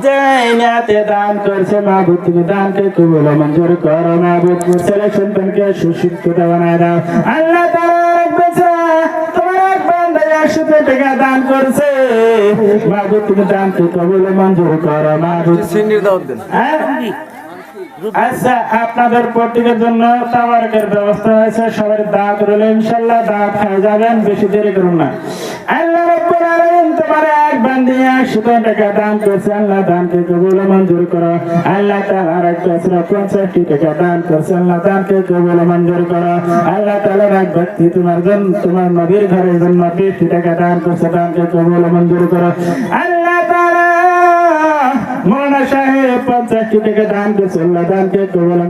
জান্নাতে দান করছে মাবুদ তুমি দানকে কবুল মঞ্জুর করো মাবুদ ছেলে সন্তানকে সুশিক্ষিত বানায় দাও আল্লাহ তাআলা তোমার এক বান্দা 100 টাকা দান করছে মাবুদ তুমি দানকে কবুল মঞ্জুর করো মাবুদ সিন্নির দাওয়াত দেন আচ্ছা আপনাদের প্রত্যেকের জন্য তাবারকের ব্যবস্থা আছে সবার দাওয়াত রইল ইনশাআল্লাহ দাওয়াত খেয়ে যাবেন বেশি দেরি করুন না আল্লাহ রাব্বুল আলামিন তোমার এক বান্দি 100 টাকা দান করছে আল্লাহ দানকে কবুল মঞ্জুর করো আল্লাহ তাআলা এক বছর 50 টাকা দান করছে আল্লাহ দানকে কবুল মঞ্জুর করো আল্লাহ তাআলা এক ব্যক্তি তোমার জন্য তোমার নবীর ঘরের জন্য 20 টাকা দান করছে দানকে কবুল মঞ্জুর করো আল্লাহ তাআলা মৌলানা সাহেব 50 টাকা দান করছে আল্লাহ দানকে কবুল